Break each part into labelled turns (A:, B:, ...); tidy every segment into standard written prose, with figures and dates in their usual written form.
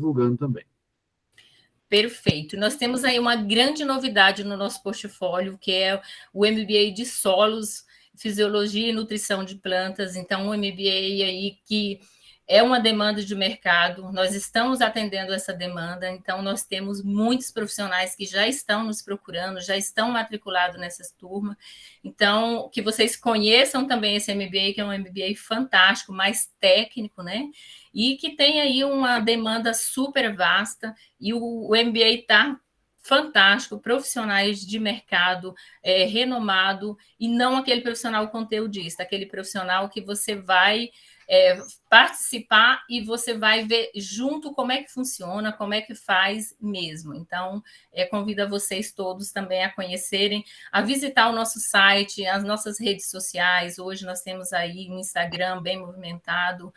A: divulgando também.
B: Perfeito. Nós temos aí uma grande novidade no nosso portfólio, que é o MBA de solos, fisiologia e nutrição de plantas. Então, um MBA aí que é uma demanda de mercado, nós estamos atendendo essa demanda, então nós temos muitos profissionais que já estão nos procurando, já estão matriculados nessas turmas, então que vocês conheçam também esse MBA, que é um MBA fantástico, mais técnico, né? E que tem aí uma demanda super vasta, e o MBA está fantástico, profissionais de mercado renomado, e não aquele profissional conteudista, aquele profissional que você vai participar e você vai ver junto como é que funciona, como é que faz mesmo. Então, convido a vocês todos também a conhecerem, a visitar o nosso site, as nossas redes sociais. Hoje nós temos aí um Instagram bem movimentado,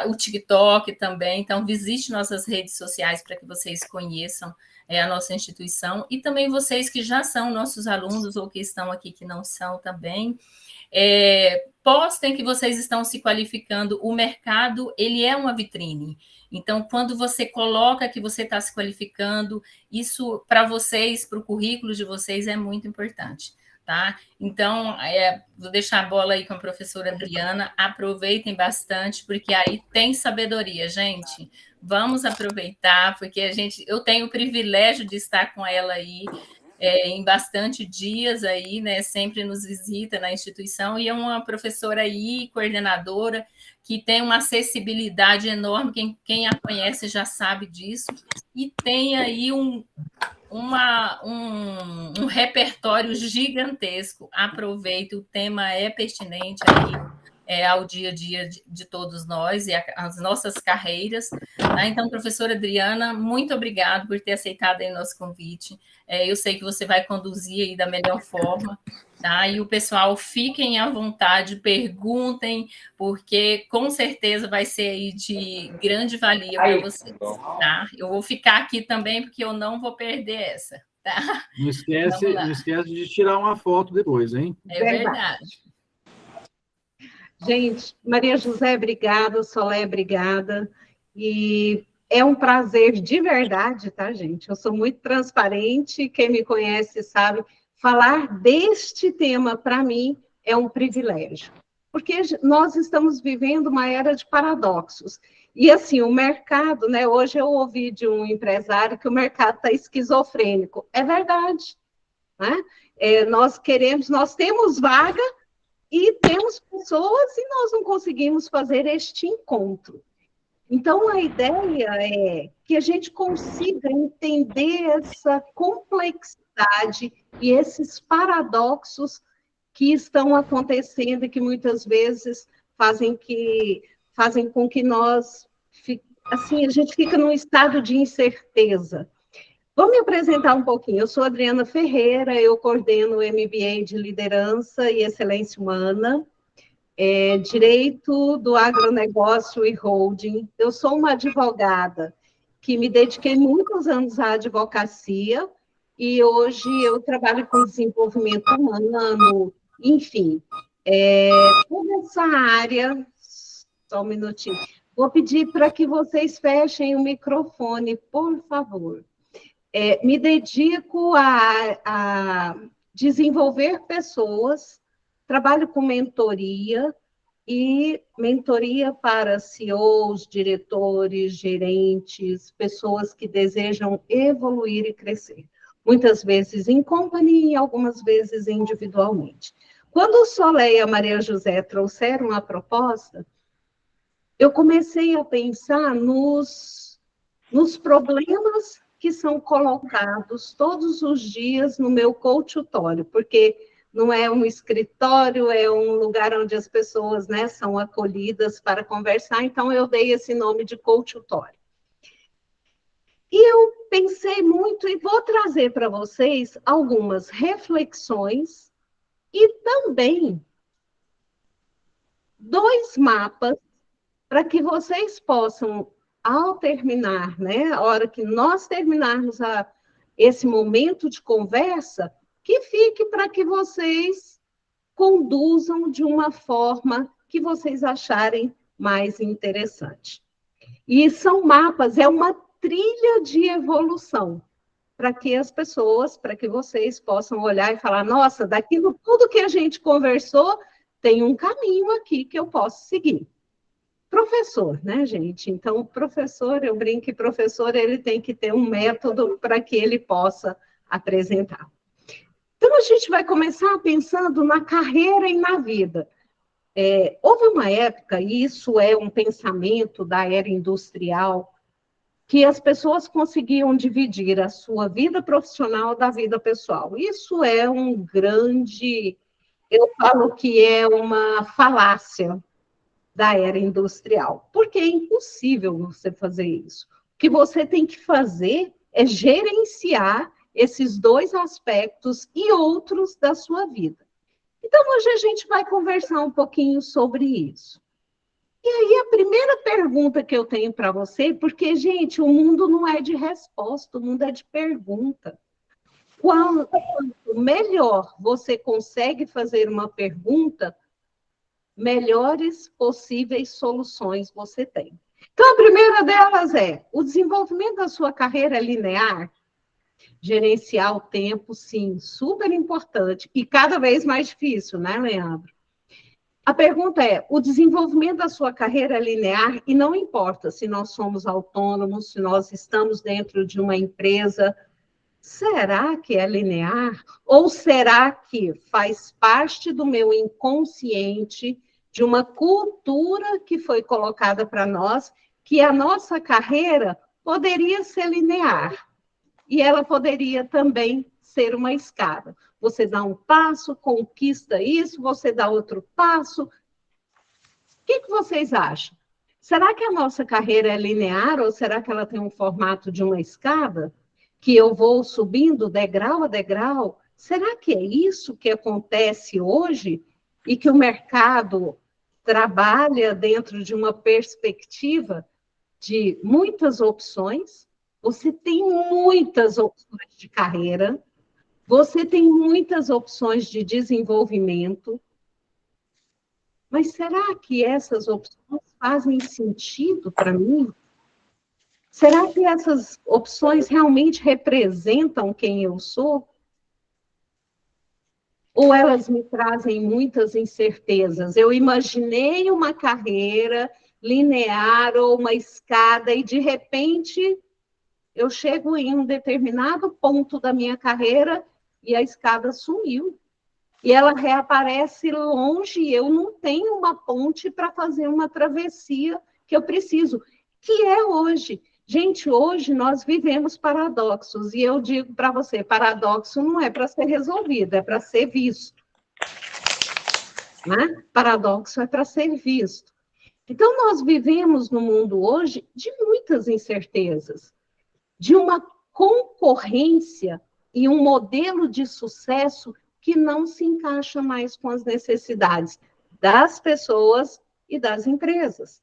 B: o TikTok também. Então, visite nossas redes sociais para que vocês conheçam a nossa instituição, e também vocês que já são nossos alunos ou que estão aqui que não são também, postem que vocês estão se qualificando. O mercado, ele é uma vitrine. Então, quando você coloca que você está se qualificando, isso para vocês, para o currículo de vocês, é muito importante. Tá? Então, vou deixar a bola aí com a professora Adriana. Aproveitem bastante, porque aí tem sabedoria, gente. Vamos aproveitar, porque eu tenho o privilégio de estar com ela aí em bastante dias aí, né? Sempre nos visita na instituição, e é uma professora aí, coordenadora, que tem uma acessibilidade enorme. Quem a conhece já sabe disso, e tem aí um repertório gigantesco. Aproveite, o tema é pertinente aí, ao dia a dia de todos nós e as nossas carreiras. Tá? Então, professora Adriana, muito obrigada por ter aceitado aí o nosso convite. Eu sei que você vai conduzir aí da melhor forma. Tá? E o pessoal, fiquem à vontade, perguntem, porque com certeza vai ser aí de grande valia para vocês. Tá? Eu vou ficar aqui também, porque eu não vou perder essa. Tá?
A: Não esquece de tirar uma foto depois, hein?
B: É verdade.
C: Gente, Maria José, obrigada, Solé, obrigada. E é um prazer de verdade, tá, gente? Eu sou muito transparente, quem me conhece sabe. Falar deste tema, para mim, é um privilégio. Porque nós estamos vivendo uma era de paradoxos. E, assim, o mercado, né? Hoje eu ouvi de um empresário que o mercado está esquizofrênico. É verdade, né? Nós temos vaga, e temos pessoas e nós não conseguimos fazer este encontro. Então, a ideia é que a gente consiga entender essa complexidade e esses paradoxos que estão acontecendo e que muitas vezes fazem com que nós, assim, a gente fica num estado de incerteza. Vou me apresentar um pouquinho. Eu sou Adriana Ferreira, eu coordeno o MBA de Liderança e Excelência Humana, Direito do Agronegócio e Holding. Eu sou uma advogada que me dediquei muitos anos à advocacia e hoje eu trabalho com desenvolvimento humano, enfim. Toda essa área... Só um minutinho. Vou pedir para que vocês fechem o microfone, por favor. Me dedico a desenvolver pessoas, trabalho com mentoria para CEOs, diretores, gerentes, pessoas que desejam evoluir e crescer. Muitas vezes em companhia e algumas vezes individualmente. Quando o Solé e a Maria José trouxeram a proposta, eu comecei a pensar nos problemas que são colocados todos os dias no meu consultório, porque não é um escritório, é um lugar onde as pessoas, né, são acolhidas para conversar, então eu dei esse nome de consultório. E eu pensei muito e vou trazer para vocês algumas reflexões e também 2 mapas para que vocês possam, ao terminar, né, a hora que nós terminarmos esse momento de conversa, que fique para que vocês conduzam de uma forma que vocês acharem mais interessante. E são mapas, é uma trilha de evolução, para que as pessoas, para que vocês possam olhar e falar, nossa, daquilo tudo que a gente conversou, tem um caminho aqui que eu posso seguir. Professor, né, gente? Então, o professor, eu brinco que professor, ele tem que ter um método para que ele possa apresentar. Então, a gente vai começar pensando na carreira e na vida. Houve uma época, e isso é um pensamento da era industrial, que as pessoas conseguiam dividir a sua vida profissional da vida pessoal. Isso é um grande, eu falo que é uma falácia da era industrial, porque é impossível você fazer isso. O que você tem que fazer é gerenciar esses dois aspectos e outros da sua vida. Então, hoje a gente vai conversar um pouquinho sobre isso. E aí, a primeira pergunta que eu tenho para você, porque, gente, o mundo não é de resposta, o mundo é de pergunta. Quanto melhor você consegue fazer uma pergunta, melhores possíveis soluções você tem. Então, a primeira delas é, o desenvolvimento da sua carreira é linear? Gerenciar o tempo, sim, super importante, e cada vez mais difícil, né, Leandro? A pergunta é, o desenvolvimento da sua carreira é linear, e não importa se nós somos autônomos, se nós estamos dentro de uma empresa, será que é linear? Ou será que faz parte do meu inconsciente, de uma cultura que foi colocada para nós, que a nossa carreira poderia ser linear? E ela poderia também ser uma escada. Você dá um passo, conquista isso, você dá outro passo. O que vocês acham? Será que a nossa carreira é linear ou será que ela tem um formato de uma escada? Que eu vou subindo degrau a degrau? Será que é isso que acontece hoje e que o mercado trabalha dentro de uma perspectiva de muitas opções? Você tem muitas opções de carreira, você tem muitas opções de desenvolvimento, mas será que essas opções fazem sentido para mim? Será que essas opções realmente representam quem eu sou? Ou elas me trazem muitas incertezas? Eu imaginei uma carreira linear ou uma escada e, de repente, eu chego em um determinado ponto da minha carreira e a escada sumiu. E ela reaparece longe e eu não tenho uma ponte para fazer uma travessia que eu preciso, que é hoje. Gente, hoje nós vivemos paradoxos, e eu digo para você, paradoxo não é para ser resolvido, é para ser visto. Né? Paradoxo é para ser visto. Então, nós vivemos no mundo hoje de muitas incertezas, de uma concorrência e um modelo de sucesso que não se encaixa mais com as necessidades das pessoas e das empresas.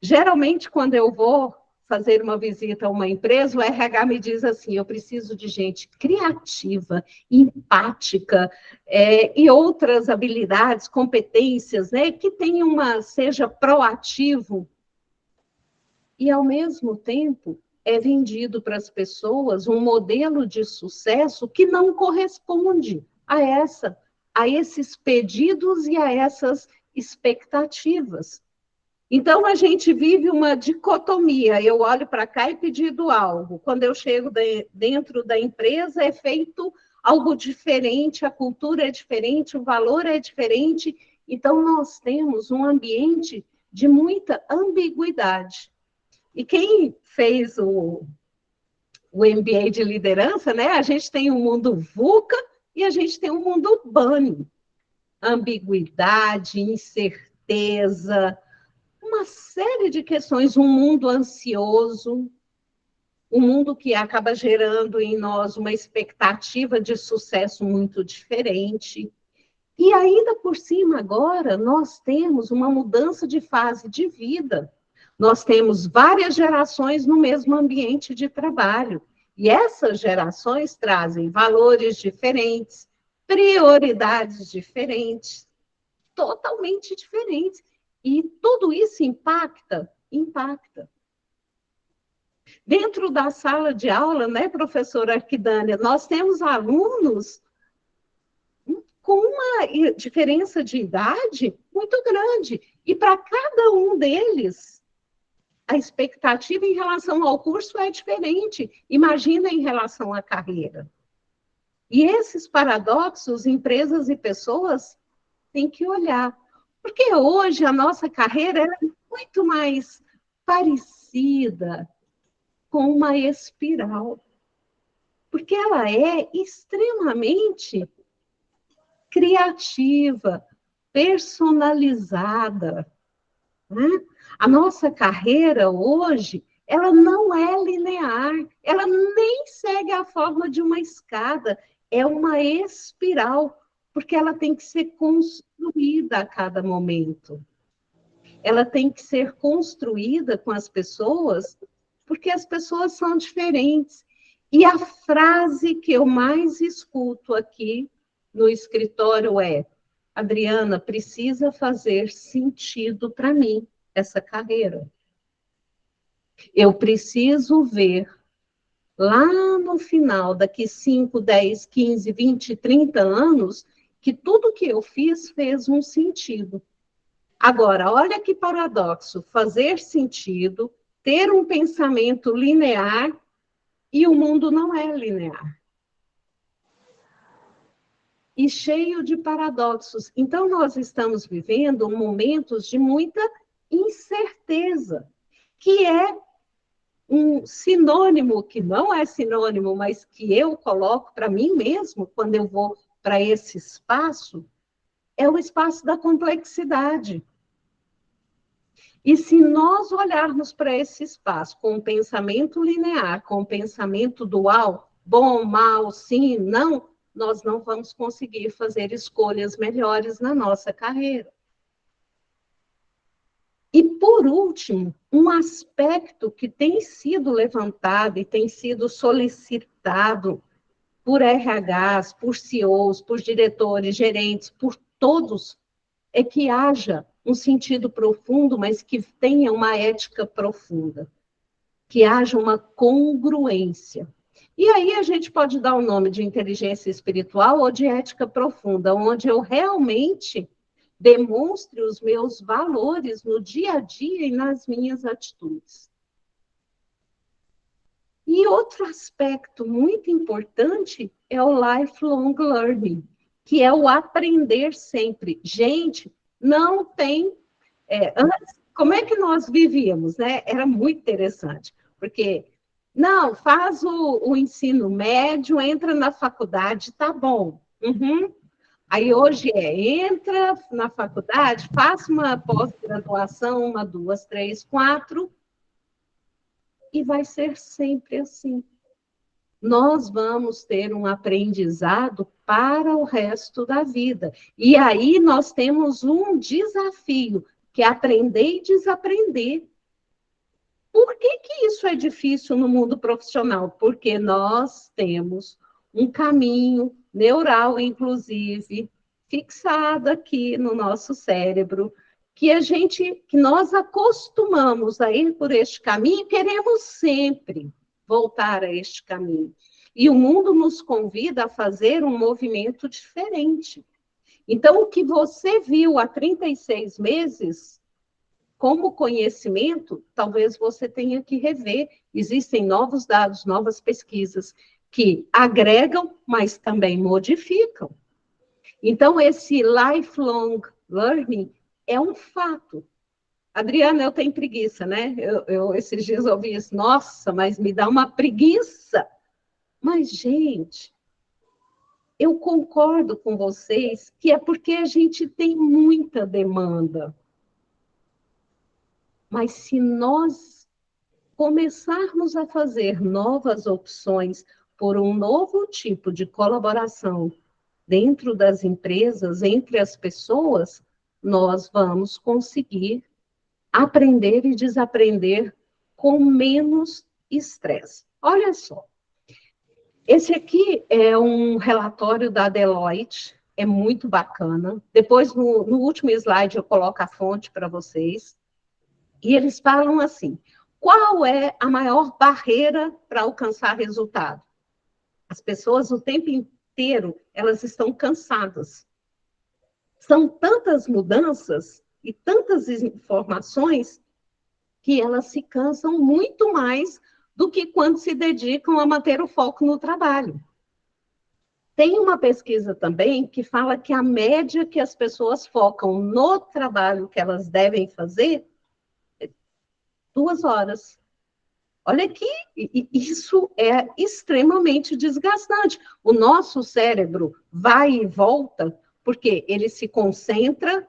C: Geralmente, quando eu vou fazer uma visita a uma empresa, o RH me diz assim, eu preciso de gente criativa, empática, e outras habilidades, competências, né, que tenha seja proativo. E, ao mesmo tempo, é vendido para as pessoas um modelo de sucesso que não corresponde a esses pedidos e a essas expectativas. Então, a gente vive uma dicotomia. Eu olho para cá e pedido algo. Quando eu chego dentro da empresa, é feito algo diferente, a cultura é diferente, o valor é diferente. Então, nós temos um ambiente de muita ambiguidade. E quem fez o MBA de liderança, né? A gente tem um mundo VUCA e a gente tem um mundo BANI. Ambiguidade, incerteza, uma série de questões, um mundo ansioso, um mundo que acaba gerando em nós uma expectativa de sucesso muito diferente. E ainda por cima agora, nós temos uma mudança de fase de vida. Nós temos várias gerações no mesmo ambiente de trabalho. E essas gerações trazem valores diferentes, prioridades diferentes, totalmente diferentes. E tudo isso impacta. Dentro da sala de aula, né, professora Arquidânia, nós temos alunos com uma diferença de idade muito grande. E para cada um deles, a expectativa em relação ao curso é diferente. Imagina em relação à carreira. E esses paradoxos, empresas e pessoas têm que olhar. Porque hoje a nossa carreira é muito mais parecida com uma espiral. Porque ela é extremamente criativa, personalizada. Né? A nossa carreira hoje, ela não é linear, ela nem segue a forma de uma escada, é uma espiral, porque ela tem que ser construída a cada momento. Ela tem que ser construída com as pessoas, porque as pessoas são diferentes. E a frase que eu mais escuto aqui no escritório é: Adriana, precisa fazer sentido para mim essa carreira. Eu preciso ver lá no final, daqui 5, 10, 15, 20, 30 anos, que tudo que eu fiz fez um sentido. Agora, olha que paradoxo, fazer sentido, ter um pensamento linear, e o mundo não é linear. E cheio de paradoxos. Então, nós estamos vivendo momentos de muita incerteza, que é um sinônimo, que não é sinônimo, mas que eu coloco para mim mesmo, quando eu vou para esse espaço, é o espaço da complexidade. E se nós olharmos para esse espaço com um pensamento linear, com um pensamento dual, bom, mal, sim, não, nós não vamos conseguir fazer escolhas melhores na nossa carreira. E, por último, um aspecto que tem sido levantado e tem sido solicitado por RHs, por CEOs, por diretores, gerentes, por todos, é que haja um sentido profundo, mas que tenha uma ética profunda, que haja uma congruência. E aí a gente pode dar o nome de inteligência espiritual ou de ética profunda, onde eu realmente demonstre os meus valores no dia a dia e nas minhas atitudes. E outro aspecto muito importante é o lifelong learning, que é o aprender sempre. Gente, não tem... antes, como é que nós vivíamos, né? Era muito interessante, porque... Não, faz o ensino médio, entra na faculdade, tá bom. Uhum. Aí hoje entra na faculdade, faça uma pós-graduação, 1, 2, 3, 4, e vai ser sempre assim. Nós vamos ter um aprendizado para o resto da vida. E aí nós temos um desafio, que é aprender e desaprender. Por que isso é difícil no mundo profissional? Porque nós temos um caminho neural, inclusive, fixado aqui no nosso cérebro, que nós acostumamos a ir por este caminho e queremos sempre voltar a este caminho. E o mundo nos convida a fazer um movimento diferente. Então, o que você viu há 36 meses... como conhecimento, talvez você tenha que rever. Existem novos dados, novas pesquisas que agregam, mas também modificam. Então, esse lifelong learning é um fato. Adriana, eu tenho preguiça, né? Eu esses dias ouvi isso, nossa, mas me dá uma preguiça. Mas, gente, eu concordo com vocês que é porque a gente tem muita demanda. Mas se nós começarmos a fazer novas opções por um novo tipo de colaboração dentro das empresas, entre as pessoas, nós vamos conseguir aprender e desaprender com menos estresse. Olha só, esse aqui é um relatório da Deloitte, é muito bacana. Depois, no último slide, eu coloco a fonte para vocês. E eles falam assim: Qual é a maior barreira para alcançar resultado? As pessoas o tempo inteiro, elas estão cansadas. São tantas mudanças e tantas informações que elas se cansam muito mais do que quando se dedicam a manter o foco no trabalho. Tem uma pesquisa também que fala que a média que as pessoas focam no trabalho que elas devem fazer é 2 horas. Olha que isso é extremamente desgastante. O nosso cérebro vai e volta, porque ele se concentra,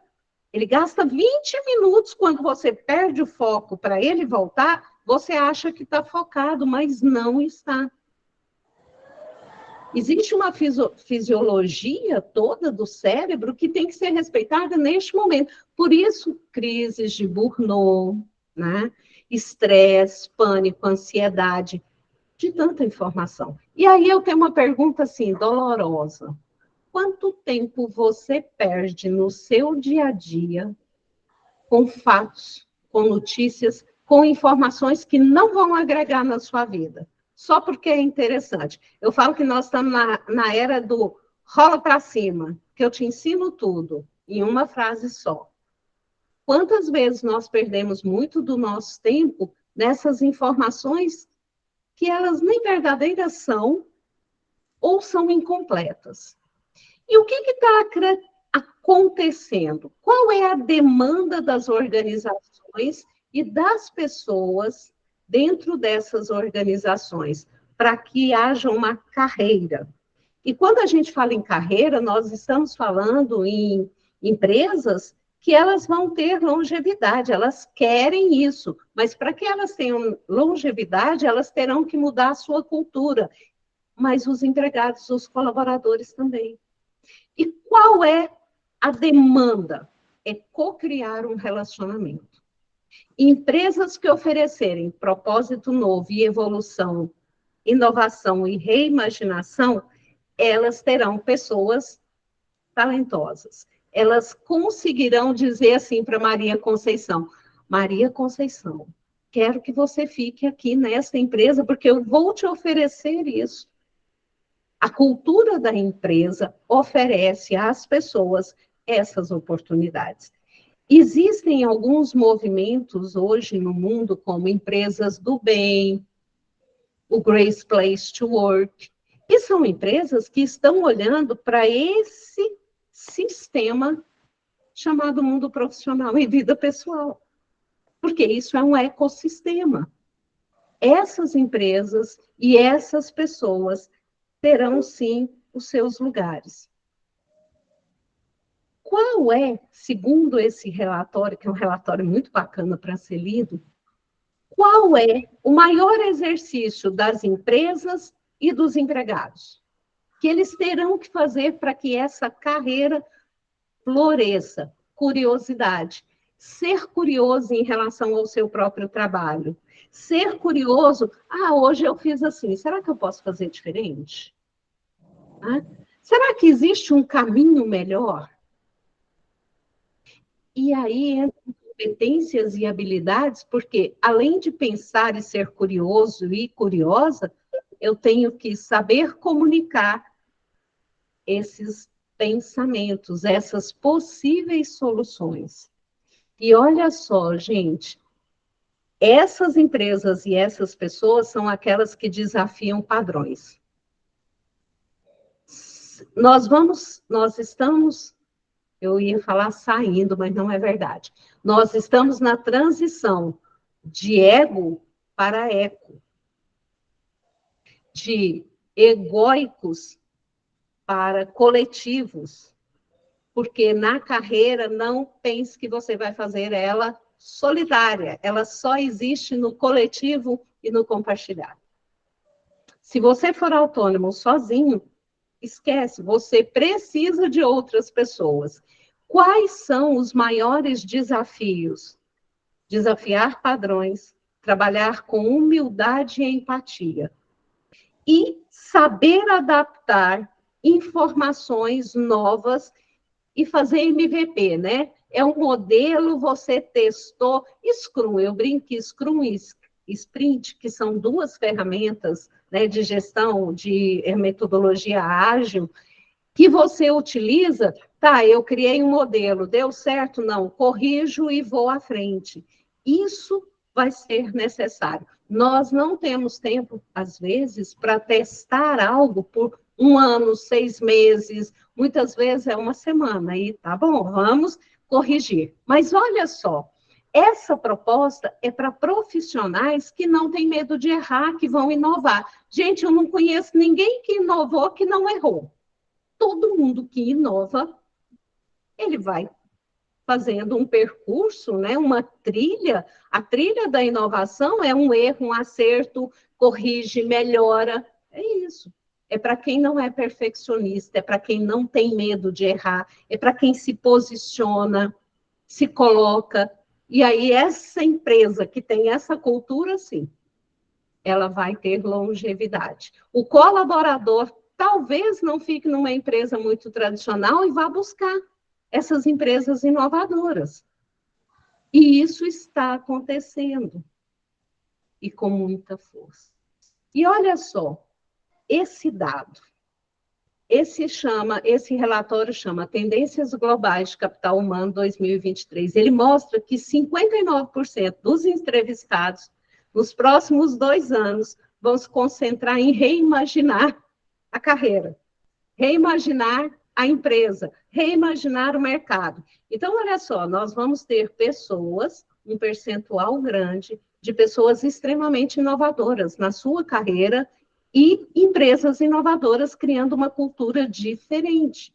C: ele gasta 20 minutos quando você perde o foco para ele voltar, você acha que está focado, mas não está. Existe uma fisiologia toda do cérebro que tem que ser respeitada neste momento. Por isso, crises de burnout, né? Estresse, pânico, ansiedade, de tanta informação. E aí eu tenho uma pergunta assim, dolorosa. Quanto tempo você perde no seu dia a dia com fatos, com notícias, com informações que não vão agregar na sua vida? Só porque é interessante. Eu falo que nós estamos na era do rola para cima, que eu te ensino tudo, em uma frase só. Quantas vezes nós perdemos muito do nosso tempo nessas informações que elas nem verdadeiras são ou são incompletas? E o que está acontecendo? Qual é a demanda das organizações e das pessoas dentro dessas organizações para que haja uma carreira? E quando a gente fala em carreira, nós estamos falando em empresas que elas vão ter longevidade, elas querem isso, mas para que elas tenham longevidade, elas terão que mudar a sua cultura, mas os empregados, os colaboradores também. E qual é a demanda? É co-criar um relacionamento. Empresas que oferecerem propósito novo e evolução, inovação e reimaginação, elas terão pessoas talentosas. Elas conseguirão dizer assim para Maria Conceição, quero que você fique aqui nessa empresa, porque eu vou te oferecer isso. A cultura da empresa oferece às pessoas essas oportunidades. Existem alguns movimentos hoje no mundo, como empresas do bem, o Great Place to Work, e são empresas que estão olhando para esse sistema chamado mundo profissional e vida pessoal, porque isso é um ecossistema. Essas empresas e essas pessoas terão, sim, os seus lugares. Qual é, segundo esse relatório, que é um relatório muito bacana para ser lido, qual é o maior exercício das empresas e dos empregados que eles terão que fazer para que essa carreira floresça? Curiosidade. Ser curioso em relação ao seu próprio trabalho. Ser curioso, hoje eu fiz assim, será que eu posso fazer diferente? Será que existe um caminho melhor? E aí entram competências e habilidades, porque além de pensar e ser curioso e curiosa, eu tenho que saber comunicar esses pensamentos, essas possíveis soluções. E olha só, gente, essas empresas e essas pessoas são aquelas que desafiam padrões. Nós estamos, eu ia falar saindo, mas não é verdade. Nós estamos na transição de ego para eco, de egóicos para coletivos, porque na carreira não pense que você vai fazer ela solitária, ela só existe no coletivo e no compartilhado. Se você for autônomo sozinho, esquece, você precisa de outras pessoas. Quais são os maiores desafios? Desafiar padrões, trabalhar com humildade e empatia. E saber adaptar informações novas e fazer MVP, né? É um modelo, você testou, Scrum, eu brinco, Scrum Sprint, que são 2 ferramentas, né, de gestão de metodologia ágil, que você utiliza, tá, eu criei um modelo, deu certo? Não, corrijo e vou à frente. Isso vai ser necessário. Nós não temos tempo, às vezes, para testar algo por 1 ano, 6 meses, muitas vezes é 1 semana, e tá bom, vamos corrigir. Mas olha só, essa proposta é para profissionais que não têm medo de errar, que vão inovar. Gente, eu não conheço ninguém que inovou que não errou. Todo mundo que inova, ele vai fazendo um percurso, né, uma trilha. A trilha da inovação é um erro, um acerto, corrige, melhora. É isso. É para quem não é perfeccionista, é para quem não tem medo de errar, é para quem se posiciona, se coloca. E aí, essa empresa que tem essa cultura, sim, ela vai ter longevidade. O colaborador talvez não fique numa empresa muito tradicional e vá buscar essas empresas inovadoras. E isso está acontecendo. E com muita força. E olha só, esse dado, esse relatório chama Tendências Globais de Capital Humano 2023. Ele mostra que 59% dos entrevistados, nos próximos 2 anos, vão se concentrar em reimaginar a carreira, reimaginar a empresa, reimaginar o mercado. Então, olha só, nós vamos ter pessoas, um percentual grande, de pessoas extremamente inovadoras na sua carreira e empresas inovadoras criando uma cultura diferente.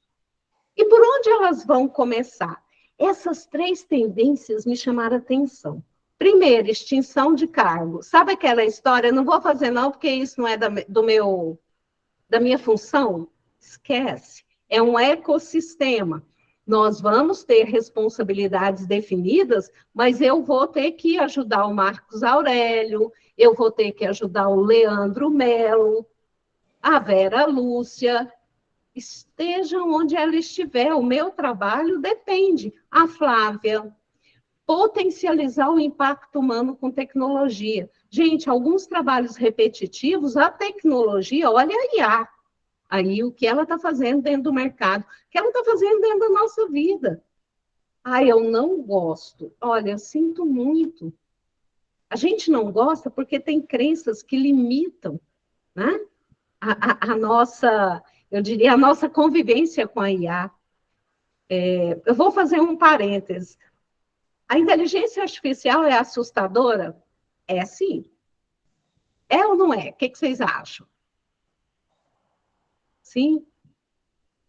C: E por onde elas vão começar? Essas 3 tendências me chamaram a atenção. Primeiro, extinção de cargo. Sabe aquela história? Não vou fazer não, porque isso não é da minha função? Esquece. É um ecossistema. Nós vamos ter responsabilidades definidas, mas eu vou ter que ajudar o Marcos Aurélio, eu vou ter que ajudar o Leandro Melo, a Vera Lúcia, estejam onde ela estiver, o meu trabalho depende. A Flávia, potencializar o impacto humano com tecnologia. Gente, alguns trabalhos repetitivos, a tecnologia, olha a IA, aí o que ela está fazendo dentro do mercado, o que ela está fazendo dentro da nossa vida. Ah, eu não gosto. Olha, sinto muito. A gente não gosta porque tem crenças que limitam, né, a nossa, eu diria, a nossa convivência com a IA. Eu vou fazer um parênteses. A inteligência artificial é assustadora? É sim. É ou não é? O que vocês acham? Sim?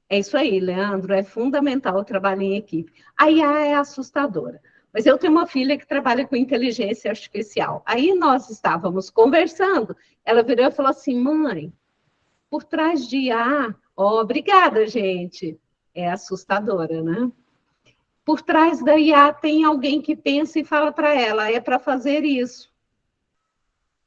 C: É isso aí, Leandro, é fundamental o trabalho em equipe. A IA é assustadora, mas eu tenho uma filha que trabalha com inteligência artificial. Aí nós estávamos conversando, ela virou e falou assim, mãe, por trás de IA, obrigada, gente, é assustadora, né? Por trás da IA tem alguém que pensa e fala para ela, é para fazer isso.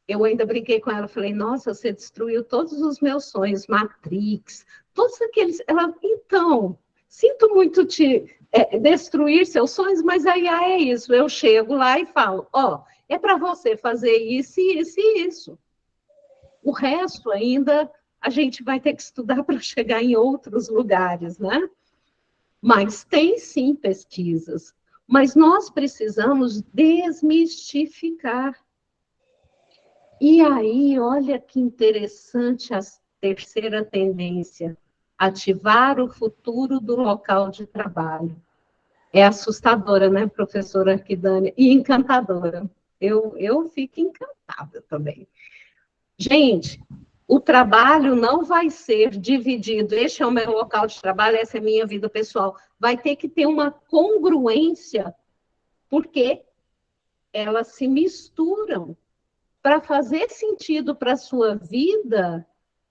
C: Eu ainda brinquei com ela, falei, nossa, você destruiu todos os meus sonhos, Matrix, todos aqueles... Ela, então, sinto muito te destruir seus sonhos, mas a IA é isso. Eu chego lá e falo, é para você fazer isso, isso e isso. O resto ainda a gente vai ter que estudar para chegar em outros lugares, né? Mas tem sim pesquisas, mas nós precisamos desmistificar. E aí, olha que interessante a terceira tendência, ativar o futuro do local de trabalho. É assustadora, né, professora Arquidânia? E encantadora. Eu fico encantada também. Gente, o trabalho não vai ser dividido. Este é o meu local de trabalho, essa é a minha vida pessoal. Vai ter que ter uma congruência, porque elas se misturam. Para fazer sentido para a sua vida,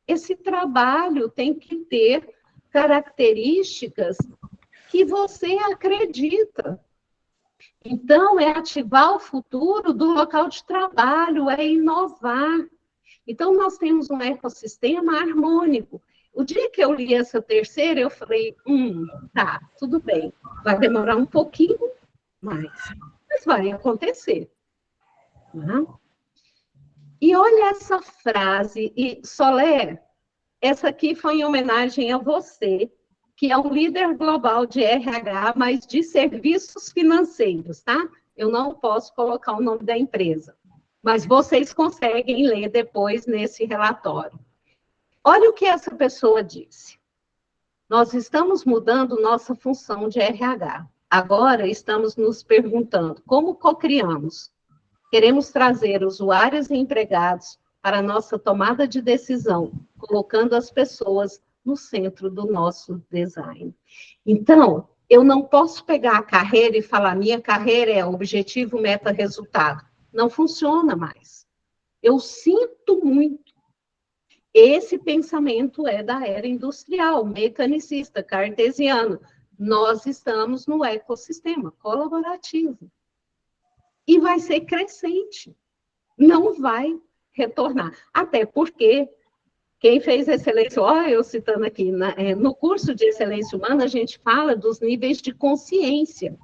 C: esse trabalho tem que ter características que você acredita. Então, é ativar o futuro do local de trabalho, é inovar. Então, nós temos um ecossistema harmônico. O dia que eu li essa terceira, eu falei, tá, tudo bem, vai demorar um pouquinho mais, mas vai acontecer. Não? E olha essa frase, e Solé, essa aqui foi em homenagem a você, que é um líder global de RH, mas de serviços financeiros, tá? Eu não posso colocar o nome da empresa, mas vocês conseguem ler depois nesse relatório. Olha o que essa pessoa disse. Nós estamos mudando nossa função de RH. Agora estamos nos perguntando como cocriamos. Queremos trazer usuários e empregados para a nossa tomada de decisão, colocando as pessoas no centro do nosso design. Então, eu não posso pegar a carreira e falar, minha carreira é objetivo, meta, resultado. Não funciona mais. Eu sinto muito. Esse pensamento é da era industrial, mecanicista, cartesiano. Nós estamos no ecossistema colaborativo. E vai ser crescente. Não vai retornar. Até porque quem fez excelência, eu citando aqui, no curso de excelência humana, a gente fala dos níveis de consciência.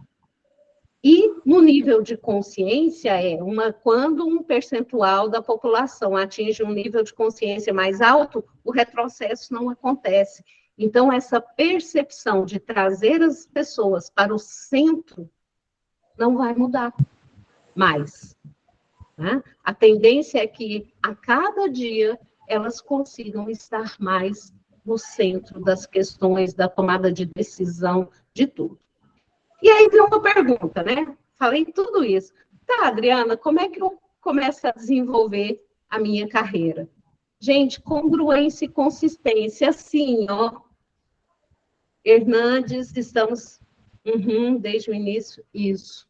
C: E no nível de consciência quando um percentual da população atinge um nível de consciência mais alto, o retrocesso não acontece. Então, essa percepção de trazer as pessoas para o centro não vai mudar mais. Né? A tendência é que, a cada dia, elas consigam estar mais no centro das questões da tomada de decisão, de tudo. E aí tem uma pergunta, né? Falei tudo isso. Tá, Adriana, como é que eu começo a desenvolver a minha carreira? Gente, congruência e consistência, sim, ó. Hernandes, estamos... desde o início, isso.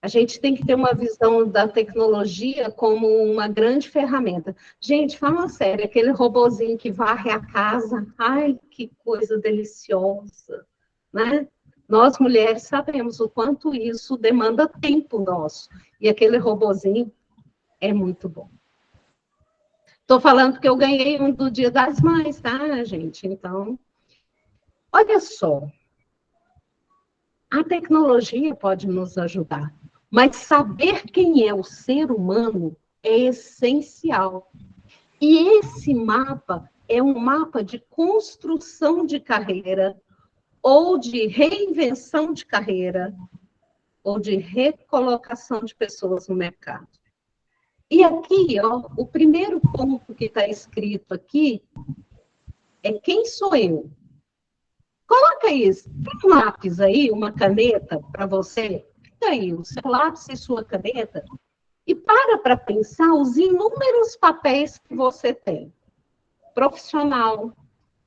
C: A gente tem que ter uma visão da tecnologia como uma grande ferramenta. Gente, fala sério, aquele robozinho que varre a casa, ai, que coisa deliciosa, né? Nós, mulheres, sabemos o quanto isso demanda tempo nosso. E aquele robozinho é muito bom. Estou falando que eu ganhei um do Dia das Mães, tá, gente? Então, olha só. A tecnologia pode nos ajudar, mas saber quem é o ser humano é essencial. E esse mapa é um mapa de construção de carreira, ou de reinvenção de carreira, ou de recolocação de pessoas no mercado. E aqui, ó, o primeiro ponto que está escrito aqui é quem sou eu? Coloca isso. Tem um lápis aí, uma caneta para você? Fica aí, o seu lápis e sua caneta. E para pensar os inúmeros papéis que você tem. Profissional,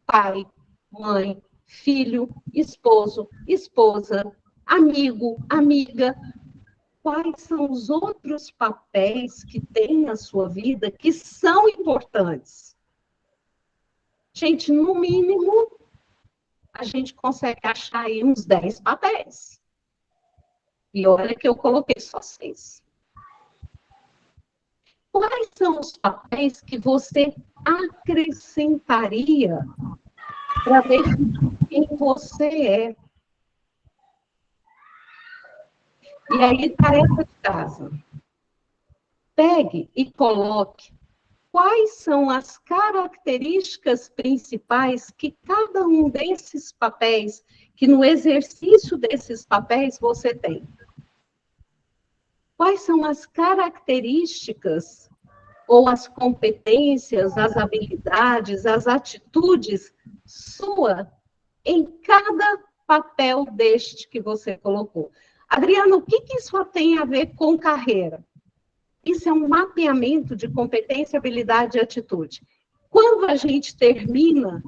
C: pai, mãe, filho, esposo, esposa, amigo, amiga. Quais são os outros papéis que tem na sua vida que são importantes? Gente, no mínimo, a gente consegue achar aí uns 10 papéis. E olha que eu coloquei só 6. Quais são os papéis que você acrescentaria para ver quem você é? E aí, tarefa de casa. Pegue e coloque quais são as características principais que cada um desses papéis, que no exercício desses papéis você tem. Quais são as características ou as competências, as habilidades, as atitudes sua em cada papel deste que você colocou. Adriana, o que isso tem a ver com carreira? Isso é um mapeamento de competência, habilidade e atitude. Quando a gente termina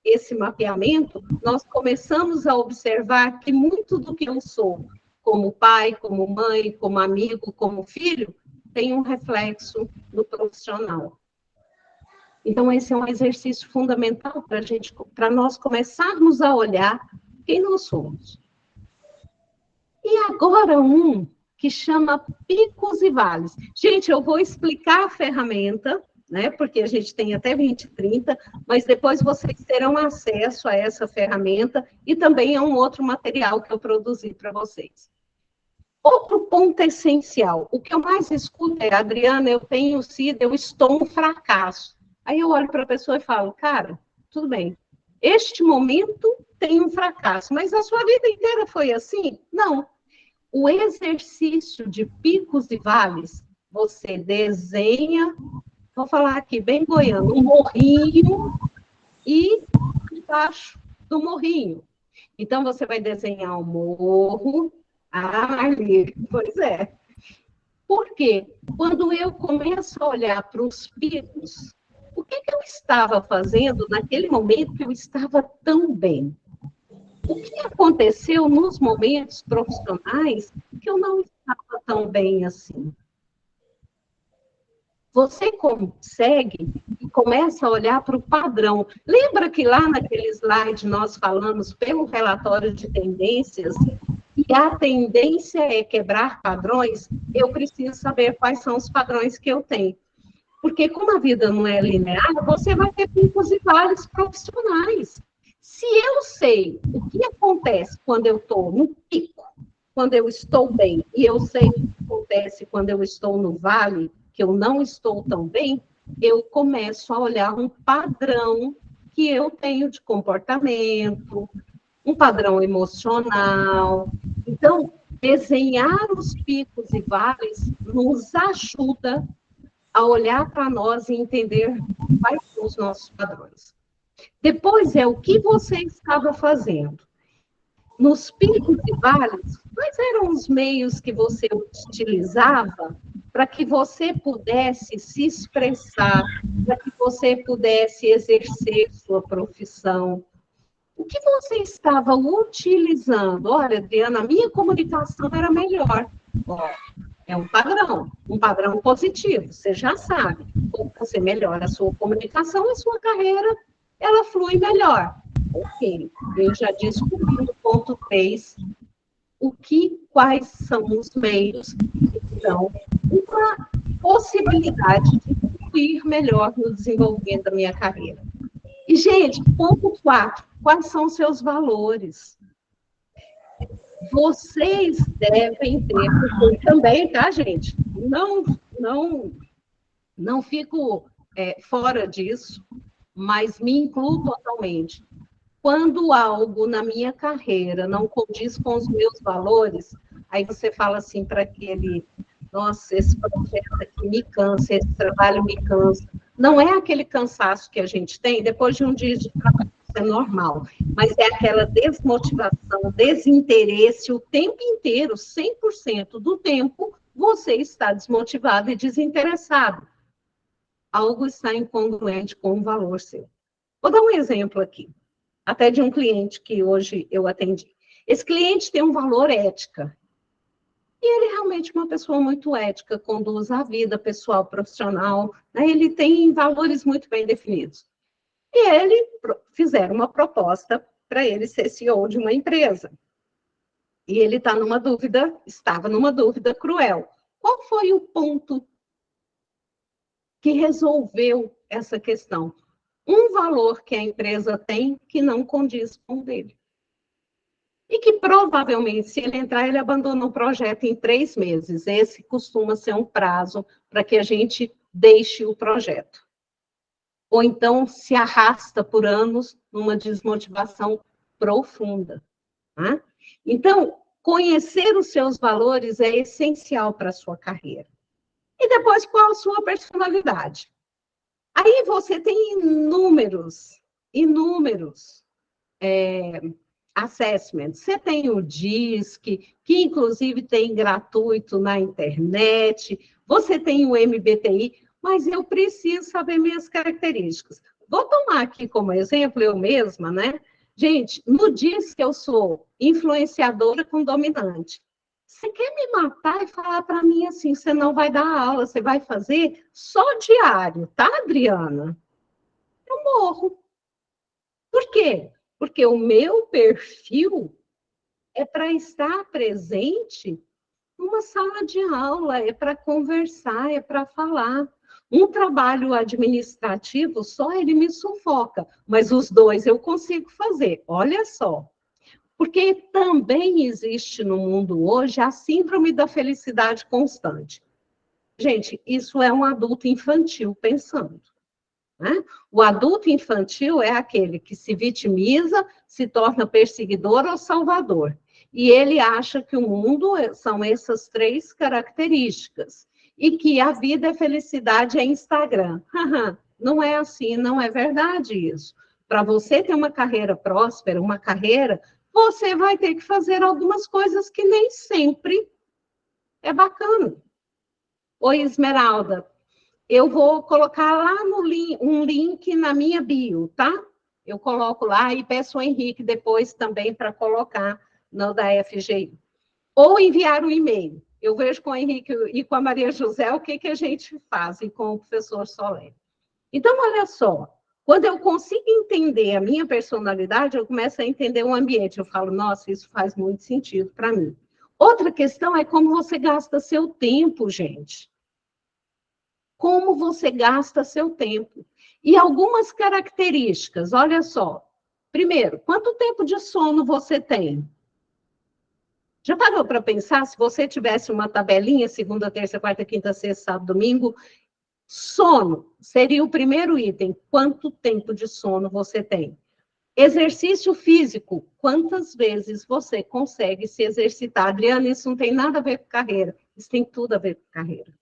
C: esse mapeamento, nós começamos a observar que muito do que eu sou, como pai, como mãe, como amigo, como filho, tem um reflexo no profissional. Então, esse é um exercício fundamental para nós começarmos a olhar quem nós somos. E agora um que chama Picos e Vales. Gente, eu vou explicar a ferramenta, né? Porque a gente tem até 2030, mas depois vocês terão acesso a essa ferramenta e também a um outro material que eu produzi para vocês. Outro ponto essencial, o que eu mais escuto é, Adriana, eu estou um fracasso. Aí eu olho para a pessoa e falo, cara, tudo bem, este momento tem um fracasso, mas a sua vida inteira foi assim? Não. O exercício de picos e vales, você desenha, vou falar aqui bem goiano, um morrinho e embaixo do morrinho. Então, você vai desenhar um morro. Ah, Marli, pois é. Por quê? Quando eu começo a olhar para os picos, o que eu estava fazendo naquele momento que eu estava tão bem? O que aconteceu nos momentos profissionais que eu não estava tão bem assim? Você consegue e começa a olhar para o padrão. Lembra que lá naquele slide nós falamos pelo relatório de tendências, e a tendência é quebrar padrões? Eu preciso saber quais são os padrões que eu tenho. Porque como a vida não é linear, você vai ter picos e vales profissionais. Se eu sei o que acontece quando eu estou no pico, quando eu estou bem, e eu sei o que acontece quando eu estou no vale, que eu não estou tão bem, eu começo a olhar um padrão que eu tenho de comportamento, um padrão emocional. Então, desenhar os picos e vales nos ajuda a olhar para nós e entender quais são os nossos padrões. Depois é o que você estava fazendo. Nos picos e vales, quais eram os meios que você utilizava para que você pudesse se expressar, para que você pudesse exercer sua profissão? O que você estava utilizando? Olha, Adriana, a minha comunicação era melhor. Ó, é um padrão positivo, você já sabe. Quando você melhora a sua comunicação, a sua carreira, ela flui melhor. Ok, eu já descobri no ponto 3 quais são os meios que dão uma possibilidade de fluir melhor no desenvolvimento da minha carreira. E, gente, ponto 4, quais são os seus valores? Vocês devem ter, porque também, tá, gente? Não fico fora disso, mas me incluo totalmente. Quando algo na minha carreira não condiz com os meus valores, aí você fala assim para aquele, nossa, esse projeto aqui me cansa, esse trabalho me cansa. Não é aquele cansaço que a gente tem depois de um dia de trabalho, isso é normal, mas é aquela desmotivação, desinteresse o tempo inteiro, 100% do tempo, você está desmotivado e desinteressado. Algo está incongruente com o valor seu. Vou dar um exemplo aqui, até de um cliente que hoje eu atendi. Esse cliente tem um valor ética. E ele é realmente uma pessoa muito ética, conduz a vida pessoal, profissional, né? Ele tem valores muito bem definidos. E ele fizeram uma proposta para ele ser CEO de uma empresa. E ele estava numa dúvida cruel. Qual foi o ponto que resolveu essa questão? Um valor que a empresa tem que não condiz com o dele. E que provavelmente, se ele entrar, ele abandona o projeto em 3 meses. Esse costuma ser um prazo para que a gente deixe o projeto. Ou então se arrasta por anos numa desmotivação profunda. Né? Então, conhecer os seus valores é essencial para a sua carreira. E depois, qual a sua personalidade? Aí você tem inúmeros assessments. Você tem o DISC, que inclusive tem gratuito na internet. Você tem o MBTI, mas eu preciso saber minhas características. Vou tomar aqui como exemplo eu mesma, né? Gente, no DISC eu sou influenciadora com dominante. Você quer me matar e falar para mim assim, você não vai dar aula, você vai fazer só diário, tá, Adriana? Eu morro. Por quê? Porque o meu perfil é para estar presente numa sala de aula, é para conversar, é para falar. Um trabalho administrativo, só ele me sufoca, mas os dois eu consigo fazer. Olha só. Porque também existe no mundo hoje a síndrome da felicidade constante. Gente, isso é um adulto infantil pensando. Né? O adulto infantil é aquele que se vitimiza, se torna perseguidor ou salvador. E ele acha que o mundo são essas 3 características. E que a vida é felicidade é Instagram. Não é assim, não é verdade isso. Para você ter uma carreira próspera, uma carreira, você vai ter que fazer algumas coisas que nem sempre é bacana. Oi, Esmeralda, eu vou colocar lá no um link na minha bio, tá? Eu coloco lá e peço ao Henrique depois também para colocar no da FGI. Ou enviar um e-mail. Eu vejo com o Henrique e com a Maria José o que a gente faz, e com o professor Solé. Então, olha só, quando eu consigo entender a minha personalidade, eu começo a entender o ambiente. Eu falo, nossa, isso faz muito sentido para mim. Outra questão é como você gasta seu tempo, gente. Como você gasta seu tempo. E algumas características, olha só. Primeiro, quanto tempo de sono você tem? Já parou para pensar, se você tivesse uma tabelinha, segunda, terça, quarta, quinta, sexta, sábado, domingo, sono seria o primeiro item. Quanto tempo de sono você tem? Exercício físico. Quantas vezes você consegue se exercitar? Adriana, isso não tem nada a ver com carreira. Isso tem tudo a ver com carreira.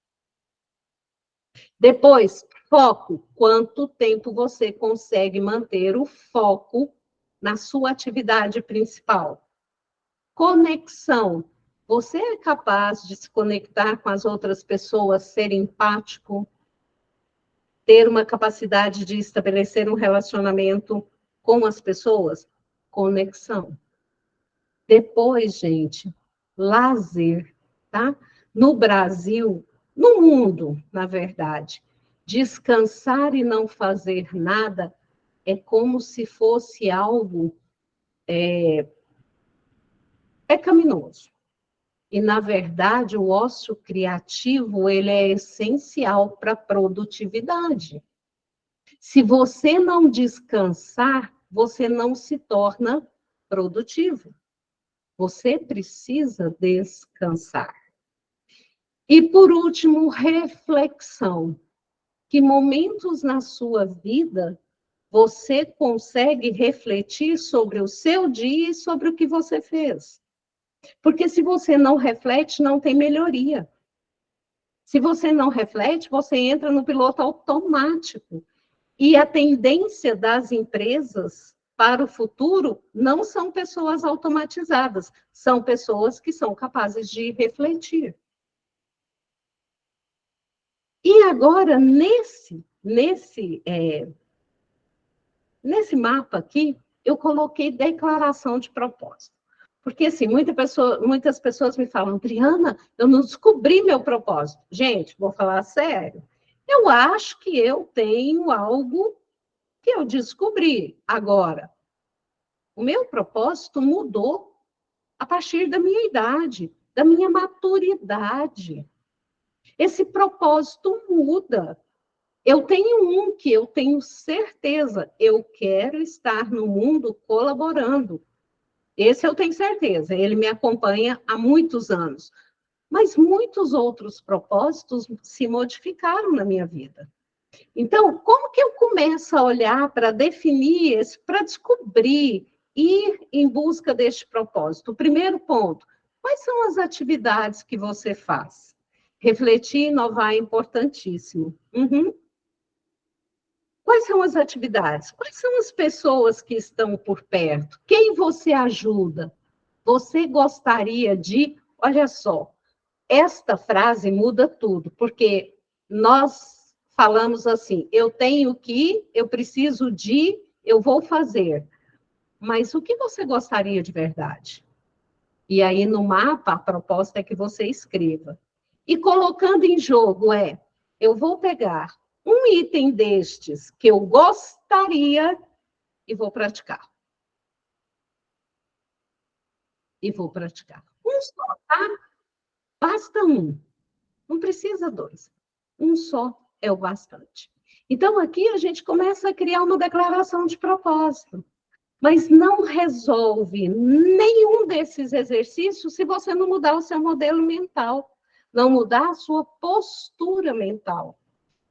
C: Depois, foco. Quanto tempo você consegue manter o foco na sua atividade principal? Conexão. Você é capaz de se conectar com as outras pessoas, ser empático, ter uma capacidade de estabelecer um relacionamento com as pessoas? Conexão. Depois, gente, lazer, tá? No Brasil, no mundo, na verdade, descansar e não fazer nada é como se fosse algo pecaminoso. E, na verdade, o ócio criativo, ele é essencial para a produtividade. Se você não descansar, você não se torna produtivo. Você precisa descansar. E, por último, reflexão. Que momentos na sua vida você consegue refletir sobre o seu dia e sobre o que você fez? Porque se você não reflete, não tem melhoria. Se você não reflete, você entra no piloto automático. E a tendência das empresas para o futuro não são pessoas automatizadas, são pessoas que são capazes de refletir. E agora, nesse mapa aqui, eu coloquei declaração de propósito. Porque, assim, muitas pessoas me falam, Adriana, eu não descobri meu propósito. Gente, vou falar sério. Eu acho que eu tenho algo que eu descobri. Agora, o meu propósito mudou a partir da minha idade, da minha maturidade. Esse propósito muda. Eu tenho um que eu tenho certeza, eu quero estar no mundo colaborando. Esse eu tenho certeza, ele me acompanha há muitos anos. Mas muitos outros propósitos se modificaram na minha vida. Então, como que eu começo a olhar para definir esse, para descobrir, ir em busca deste propósito? O primeiro ponto, quais são as atividades que você faz? Refletir e inovar é importantíssimo. Quais são as atividades? Quais são as pessoas que estão por perto? Quem você ajuda? Você gostaria de... Olha só, esta frase muda tudo, porque nós falamos assim, eu tenho que, eu preciso de, eu vou fazer. Mas o que você gostaria de verdade? E aí, no mapa, a proposta é que você escreva. E colocando em jogo eu vou pegar um item destes que eu gostaria e vou praticar. E vou praticar. Um só, tá? Basta um. Não precisa 2. Um só é o bastante. Então, aqui a gente começa a criar uma declaração de propósito. Mas não resolve nenhum desses exercícios se você não mudar o seu modelo mental, não mudar a sua postura mental.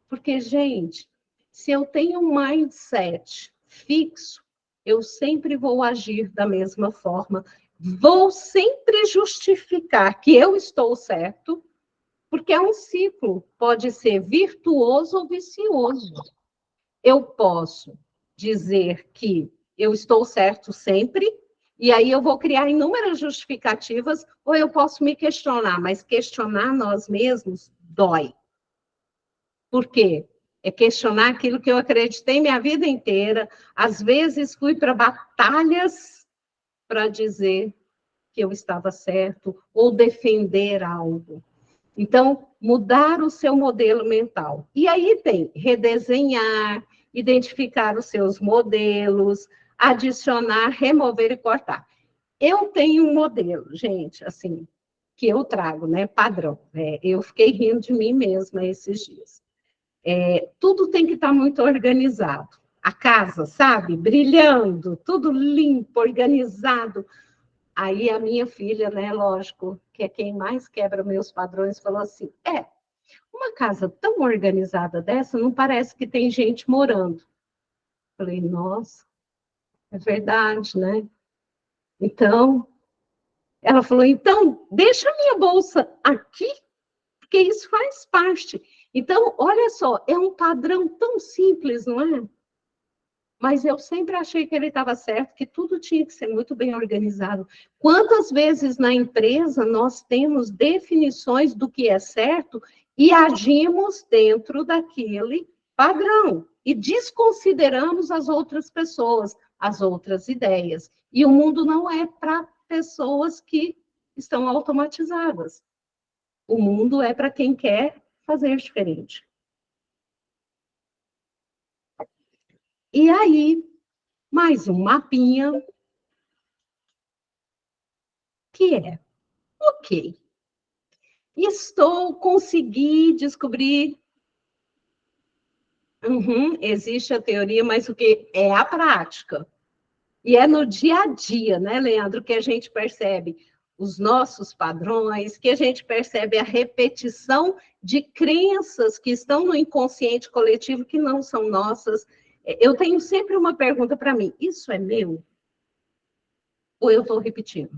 C: Porque, gente, se eu tenho um mindset fixo, eu sempre vou agir da mesma forma. Vou sempre justificar que eu estou certo, porque é um ciclo, pode ser virtuoso ou vicioso. Eu posso dizer que eu estou certo sempre, e aí eu vou criar inúmeras justificativas, ou eu posso me questionar, mas questionar nós mesmos dói. Por quê? É questionar aquilo que eu acreditei minha vida inteira, às vezes fui para batalhas para dizer que eu estava certo, ou defender algo. Então, mudar o seu modelo mental. E aí tem redesenhar, identificar os seus modelos, adicionar, remover e cortar. Eu tenho um modelo, gente, assim, que eu trago, né, padrão. Eu fiquei rindo de mim mesma esses dias. Tudo tem que estar muito organizado. A casa, sabe, brilhando, tudo limpo, organizado. Aí a minha filha, né, lógico, que é quem mais quebra meus padrões, falou assim, uma casa tão organizada dessa, não parece que tem gente morando. Falei, nossa, é verdade, né? Então, ela falou, então, deixa a minha bolsa aqui, porque isso faz parte. Então, olha só, é um padrão tão simples, não é? Mas eu sempre achei que ele estava certo, que tudo tinha que ser muito bem organizado. Quantas vezes na empresa nós temos definições do que é certo e agimos dentro daquele padrão e desconsideramos as outras pessoas, as outras ideias. E o mundo não é para pessoas que estão automatizadas. O mundo é para quem quer fazer diferente. E aí, mais um mapinha, que é, ok, consegui descobrir, existe a teoria, mas o que é a prática. E é no dia a dia, né, Leandro, que a gente percebe os nossos padrões, que a gente percebe a repetição de crenças que estão no inconsciente coletivo que não são nossas. Eu tenho sempre uma pergunta para mim, isso é meu? Ou eu estou repetindo?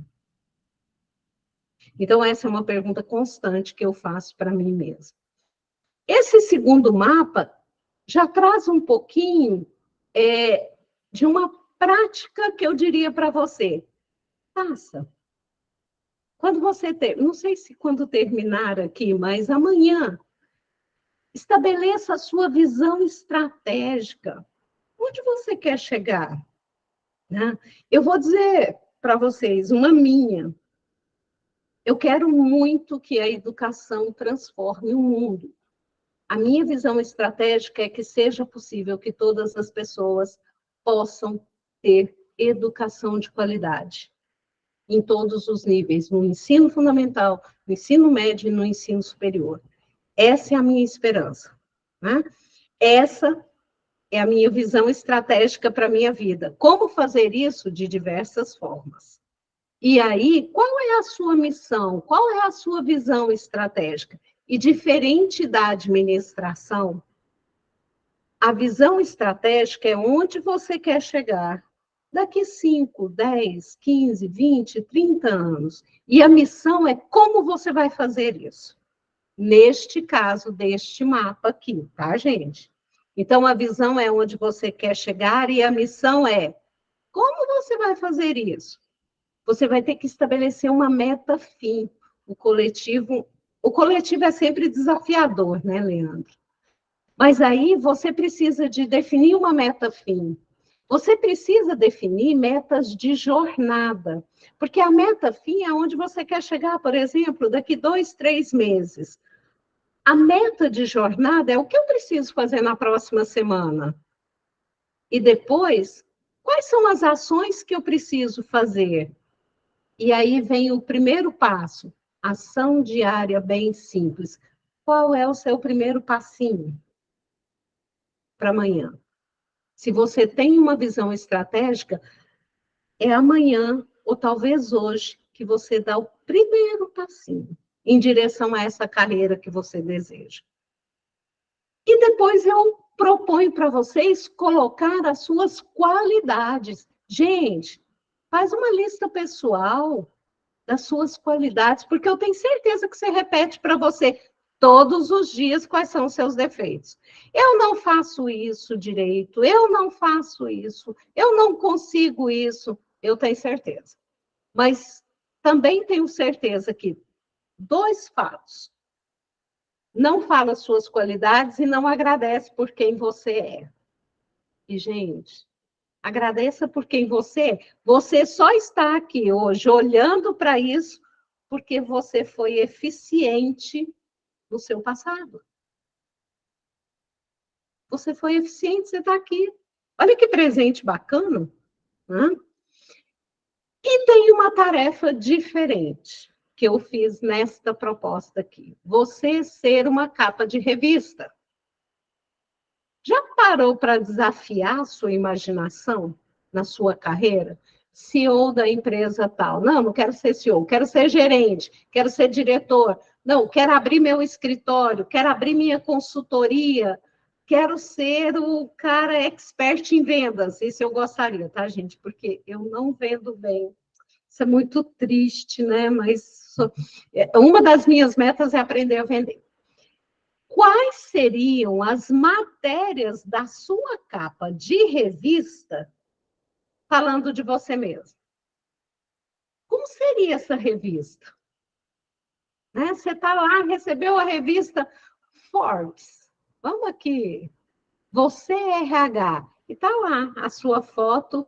C: Então, essa é uma pergunta constante que eu faço para mim mesma. Esse segundo mapa já traz um pouquinho de uma prática que eu diria para você. Faça. Quando você não sei se quando terminar aqui, mas amanhã, estabeleça a sua visão estratégica. Onde você quer chegar? Né? Eu vou dizer para vocês, uma minha. Eu quero muito que a educação transforme o mundo. A minha visão estratégica é que seja possível que todas as pessoas possam ter educação de qualidade, em todos os níveis, no ensino fundamental, no ensino médio e no ensino superior. Essa é a minha esperança. Né? Essa é a minha visão estratégica para a minha vida. Como fazer isso? De diversas formas. E aí, qual é a sua missão? Qual é a sua visão estratégica? E diferente da administração, a visão estratégica é onde você quer chegar daqui 5, 10, 15, 20, 30 anos. E a missão é como você vai fazer isso. Neste caso, deste mapa aqui, tá, gente? Então, a visão é onde você quer chegar e a missão é como você vai fazer isso? Você vai ter que estabelecer uma meta fim. O coletivo é sempre desafiador, né, Leandro? Mas aí você precisa de definir uma meta fim. Você precisa definir metas de jornada, porque a meta fim é onde você quer chegar, por exemplo, daqui 2, 3 meses. A meta de jornada é o que eu preciso fazer na próxima semana. E depois, quais são as ações que eu preciso fazer? E aí vem o primeiro passo, ação diária bem simples. Qual é o seu primeiro passinho para amanhã? Se você tem uma visão estratégica, é amanhã, ou talvez hoje, que você dá o primeiro passinho em direção a essa carreira que você deseja. E depois eu proponho para vocês colocar as suas qualidades. Gente, faz uma lista pessoal das suas qualidades, porque eu tenho certeza que você repete para você todos os dias quais são os seus defeitos. Eu não faço isso direito, eu não faço isso, eu não consigo isso, eu tenho certeza. Mas também tenho certeza que 2 fatos. Não fala suas qualidades e não agradece por quem você é. E, gente, agradeça por quem você é. Você só está aqui hoje olhando para isso porque você foi eficiente no seu passado. Você foi eficiente, você está aqui. Olha que presente bacana. Né? E tem uma tarefa diferente que eu fiz nesta proposta aqui. Você ser uma capa de revista. Já parou para desafiar a sua imaginação na sua carreira? CEO da empresa tal. Não, não quero ser CEO, quero ser gerente, quero ser diretor. Não, quero abrir meu escritório, quero abrir minha consultoria, quero ser o cara expert em vendas. Isso eu gostaria, tá, gente? Porque eu não vendo bem. Isso é muito triste, né? Mas uma das minhas metas é aprender a vender. Quais seriam as matérias da sua capa de revista falando de você mesmo? Como seria essa revista? Né? Você está lá, recebeu a revista Forbes. Vamos aqui. Você é RH. E está lá a sua foto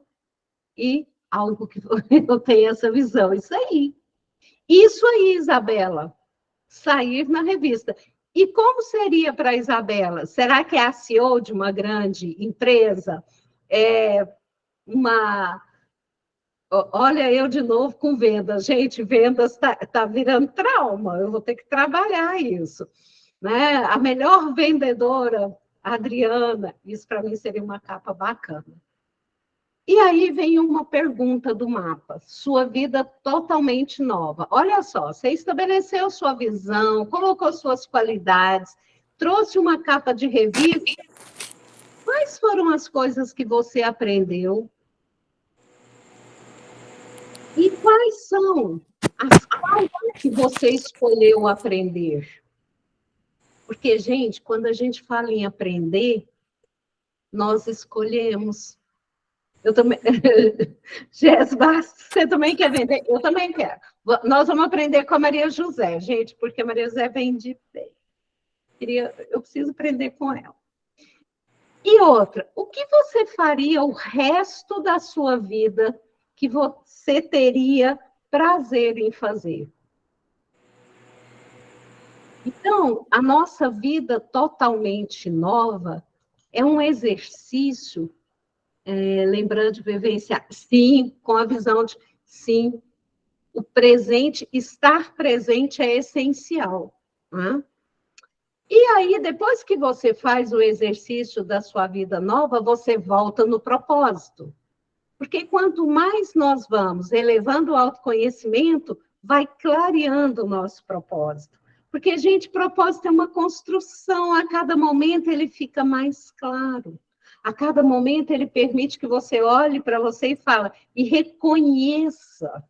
C: e algo que eu tenho essa visão. Isso aí. Isso aí, Isabela. Sair na revista. E como seria para a Isabela? Será que é a CEO de uma grande empresa? Olha, eu de novo com vendas. Gente, vendas tá virando trauma. Eu vou ter que trabalhar isso. Né? A melhor vendedora, a Adriana. Isso para mim seria uma capa bacana. E aí vem uma pergunta do mapa, sua vida totalmente nova. Olha só, você estabeleceu sua visão, colocou suas qualidades, trouxe uma capa de revista. Quais foram as coisas que você aprendeu? E quais são as coisas que você escolheu aprender? Porque, gente, quando a gente fala em aprender, nós escolhemos. Eu também. Jéssica, você também quer vender? Eu também quero. Nós vamos aprender com a Maria José, gente, porque a Maria José vende bem. Eu preciso aprender com ela. E outra, o que você faria o resto da sua vida que você teria prazer em fazer? Então, a nossa vida totalmente nova é um exercício. Lembrando de vivenciar, sim, com a visão de, sim, o presente, estar presente é essencial. Né? E aí, depois que você faz o exercício da sua vida nova, você volta no propósito. Porque quanto mais nós vamos elevando o autoconhecimento, vai clareando o nosso propósito. Porque, gente, propósito é uma construção, a cada momento ele fica mais claro. A cada momento ele permite que você olhe para você e fala, e reconheça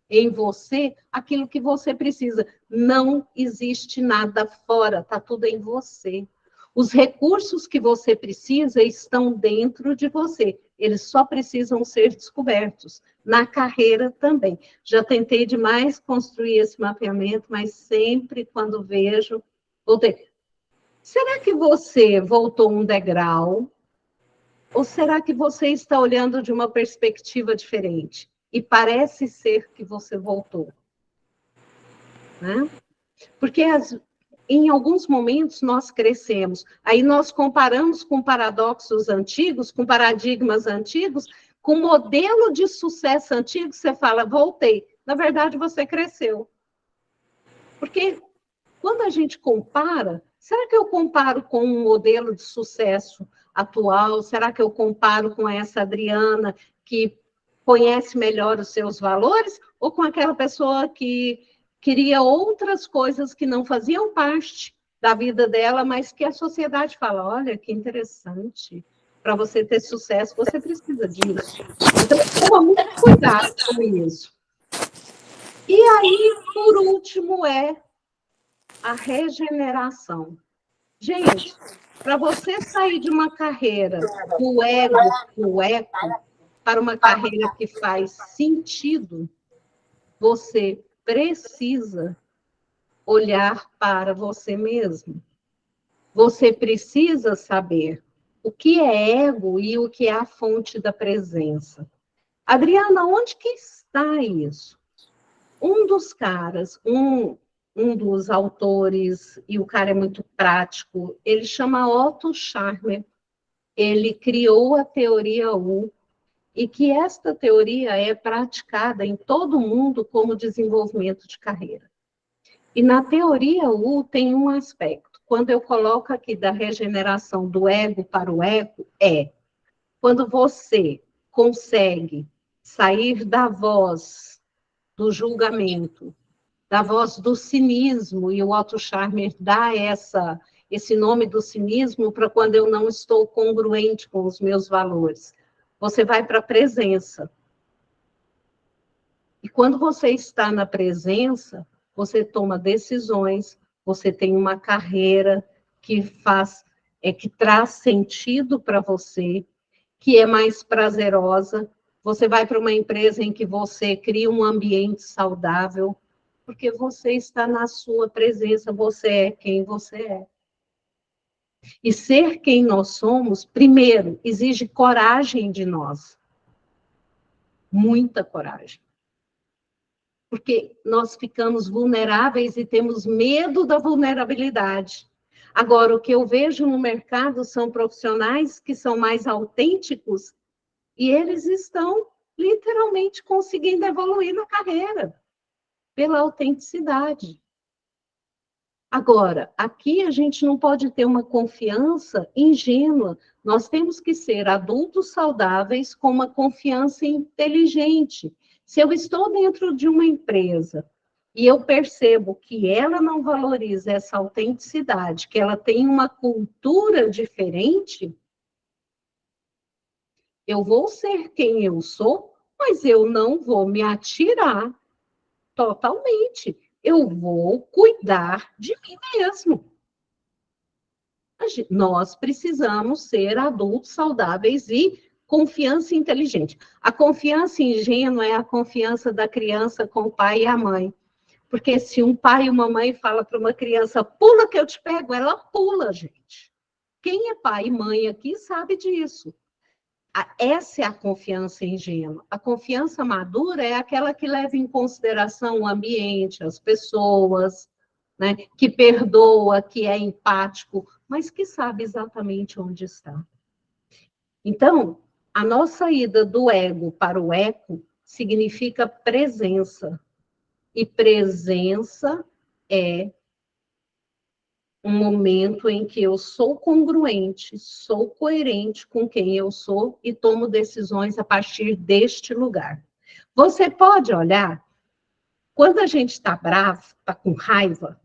C: em você aquilo que você precisa. Não existe nada fora, está tudo em você. Os recursos que você precisa estão dentro de você. Eles só precisam ser descobertos. Na carreira também. Já tentei demais construir esse mapeamento, mas sempre quando vejo, voltei. Será que você voltou um degrau? Ou será que você está olhando de uma perspectiva diferente? E parece ser que você voltou. Né? Porque em alguns momentos nós crescemos. Aí nós comparamos com paradoxos antigos, com paradigmas antigos, com modelo de sucesso antigo, você fala, voltei. Na verdade, você cresceu. Porque quando a gente compara, será que eu comparo com um modelo de sucesso atual? Será que eu comparo com essa Adriana que conhece melhor os seus valores, ou com aquela pessoa que queria outras coisas que não faziam parte da vida dela, mas que a sociedade fala, olha, que interessante, para você ter sucesso, você precisa disso. Então, toma muito cuidado com isso. E aí, por último, é a regeneração. Gente, para você sair de uma carreira do ego para o eco, para uma carreira que faz sentido, você precisa olhar para você mesmo. Você precisa saber o que é ego e o que é a fonte da presença. Adriana, onde que está isso? Um dos caras, um dos autores, e o cara é muito prático, ele chama Otto Scharmer. Ele criou a teoria U, e que esta teoria é praticada em todo o mundo como desenvolvimento de carreira. E na teoria U tem um aspecto. Quando eu coloco aqui da regeneração do ego para o eco, quando você consegue sair da voz do julgamento, da voz do cinismo, e o Otto Scharmer dá esse nome do cinismo para quando eu não estou congruente com os meus valores. Você vai para a presença. E quando você está na presença, você toma decisões, você tem uma carreira que traz sentido para você, que é mais prazerosa. Você vai para uma empresa em que você cria um ambiente saudável, porque você está na sua presença, você é quem você é. E ser quem nós somos, primeiro, exige coragem de nós. Muita coragem. Porque nós ficamos vulneráveis e temos medo da vulnerabilidade. Agora, o que eu vejo no mercado são profissionais que são mais autênticos e eles estão literalmente conseguindo evoluir na carreira pela autenticidade. Agora, aqui a gente não pode ter uma confiança ingênua. Nós temos que ser adultos saudáveis com uma confiança inteligente. Se eu estou dentro de uma empresa e eu percebo que ela não valoriza essa autenticidade, que ela tem uma cultura diferente, eu vou ser quem eu sou, mas eu não vou me atirar totalmente. Eu vou cuidar de mim mesmo. Nós precisamos ser adultos saudáveis e confiança inteligente. A confiança ingênua é a confiança da criança com o pai e a mãe. Porque se um pai e uma mãe falam para uma criança, pula que eu te pego, ela pula, gente. Quem é pai e mãe aqui sabe disso. Essa é a confiança ingênua. A confiança madura é aquela que leva em consideração o ambiente, as pessoas, né? Que perdoa, que é empático, mas que sabe exatamente onde está. Então, a nossa ida do ego para o eco significa presença. E presença é um momento em que eu sou congruente, sou coerente com quem eu sou e tomo decisões a partir deste lugar. Você pode olhar, quando a gente está bravo, está com raiva,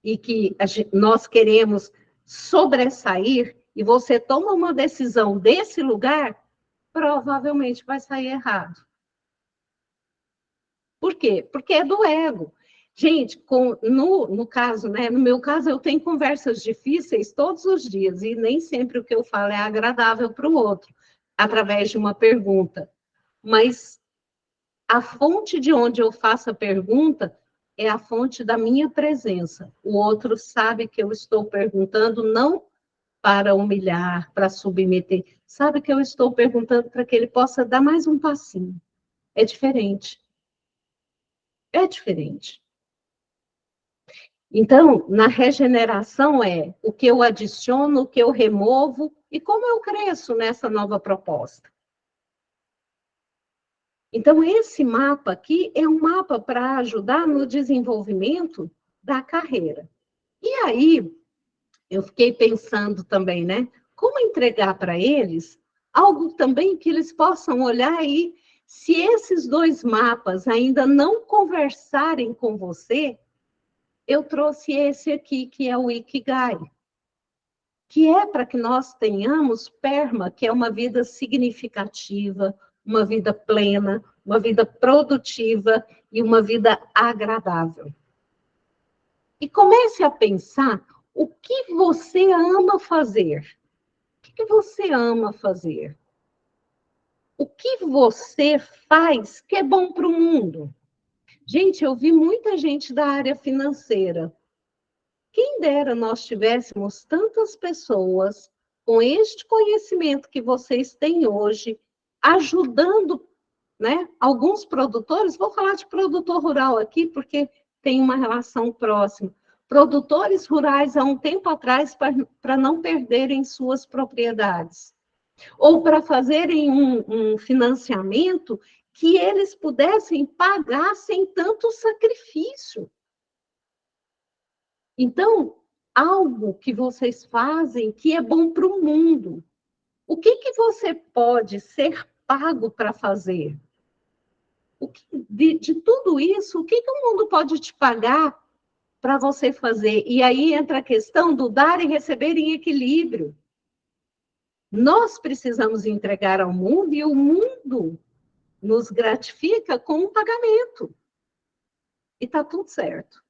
C: e que nós queremos sobressair, e você toma uma decisão desse lugar, provavelmente vai sair errado. Por quê? Porque é do ego. Gente, no caso, né? No meu caso, eu tenho conversas difíceis todos os dias, e nem sempre o que eu falo é agradável para o outro, através de uma pergunta. Mas a fonte de onde eu faço a pergunta é a fonte da minha presença. O outro sabe que eu estou perguntando não para humilhar, para submeter. Sabe que eu estou perguntando para que ele possa dar mais um passinho. É diferente. É diferente. Então, na regeneração é o que eu adiciono, o que eu removo e como eu cresço nessa nova proposta. Então, esse mapa aqui é um mapa para ajudar no desenvolvimento da carreira. E aí, eu fiquei pensando também, né? Como entregar para eles algo também que eles possam olhar e Se esses dois mapas ainda não conversarem com você, eu trouxe esse aqui, que é o Ikigai, que é para que nós tenhamos PERMA, que é uma vida significativa, uma vida plena, uma vida produtiva e uma vida agradável. E comece a pensar o que você ama fazer. O que você ama fazer? O que você faz que é bom para o mundo? Gente, eu vi muita gente da área financeira. Quem dera nós tivéssemos tantas pessoas com este conhecimento que vocês têm hoje, ajudando, né, alguns produtores, vou falar de produtor rural aqui, porque tem uma relação próxima. Produtores rurais, há um tempo atrás, para não perderem suas propriedades. Ou para fazerem um financiamento que eles pudessem pagar sem tanto sacrifício. Então, algo que vocês fazem que é bom para o mundo. O que você pode ser pago para fazer? De tudo isso, o que o mundo pode te pagar para você fazer? E aí entra a questão do dar e receber em equilíbrio. Nós precisamos entregar ao mundo e o mundo nos gratifica com um pagamento. E está tudo certo.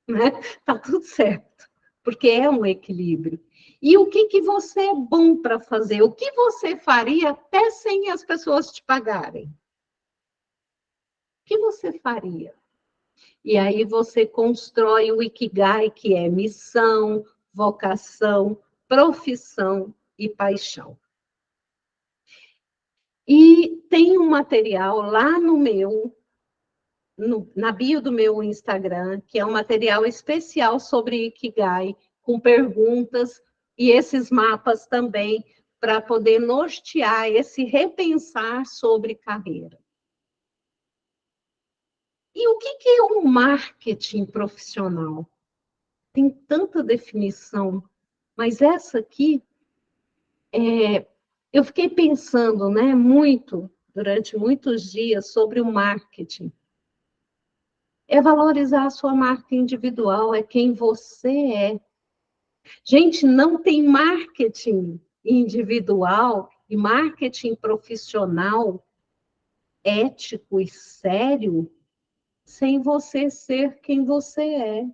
C: Né? Tá tudo certo, porque é um equilíbrio. E o que você é bom para fazer? O que você faria até sem as pessoas te pagarem? O que você faria? E aí você constrói o Ikigai, que é missão, vocação, profissão e paixão. E tem um material lá no meu na bio do meu Instagram, que é um material especial sobre Ikigai, com perguntas e esses mapas também, para poder nortear esse repensar sobre carreira. E o que é um marketing profissional? Tem tanta definição, mas essa aqui, eu fiquei pensando, né, muito, durante muitos dias, sobre o marketing. É valorizar a sua marca individual, é quem você é. Gente, não tem marketing individual e marketing profissional ético e sério sem você ser quem você é.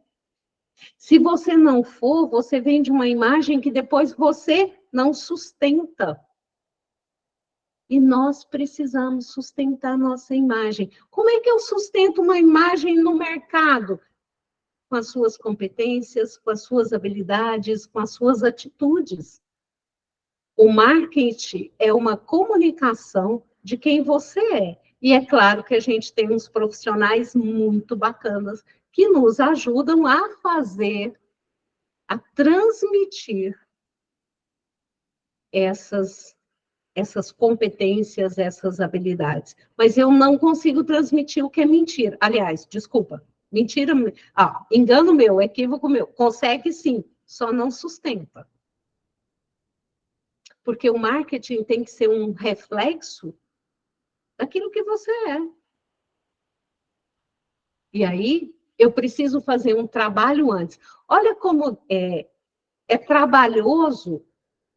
C: Se você não for, você vende uma imagem que depois você não sustenta. E nós precisamos sustentar nossa imagem. Como é que eu sustento uma imagem no mercado? Com as suas competências, com as suas habilidades, com as suas atitudes. O marketing é uma comunicação de quem você é. E é claro que a gente tem uns profissionais muito bacanas que nos ajudam a fazer, a transmitir essas competências, essas habilidades. Mas eu não consigo transmitir o que é mentira. Aliás, desculpa, mentira, engano meu, equívoco meu. Consegue sim, só não sustenta. Porque o marketing tem que ser um reflexo daquilo que você é. E aí, eu preciso fazer um trabalho antes. Olha como é trabalhoso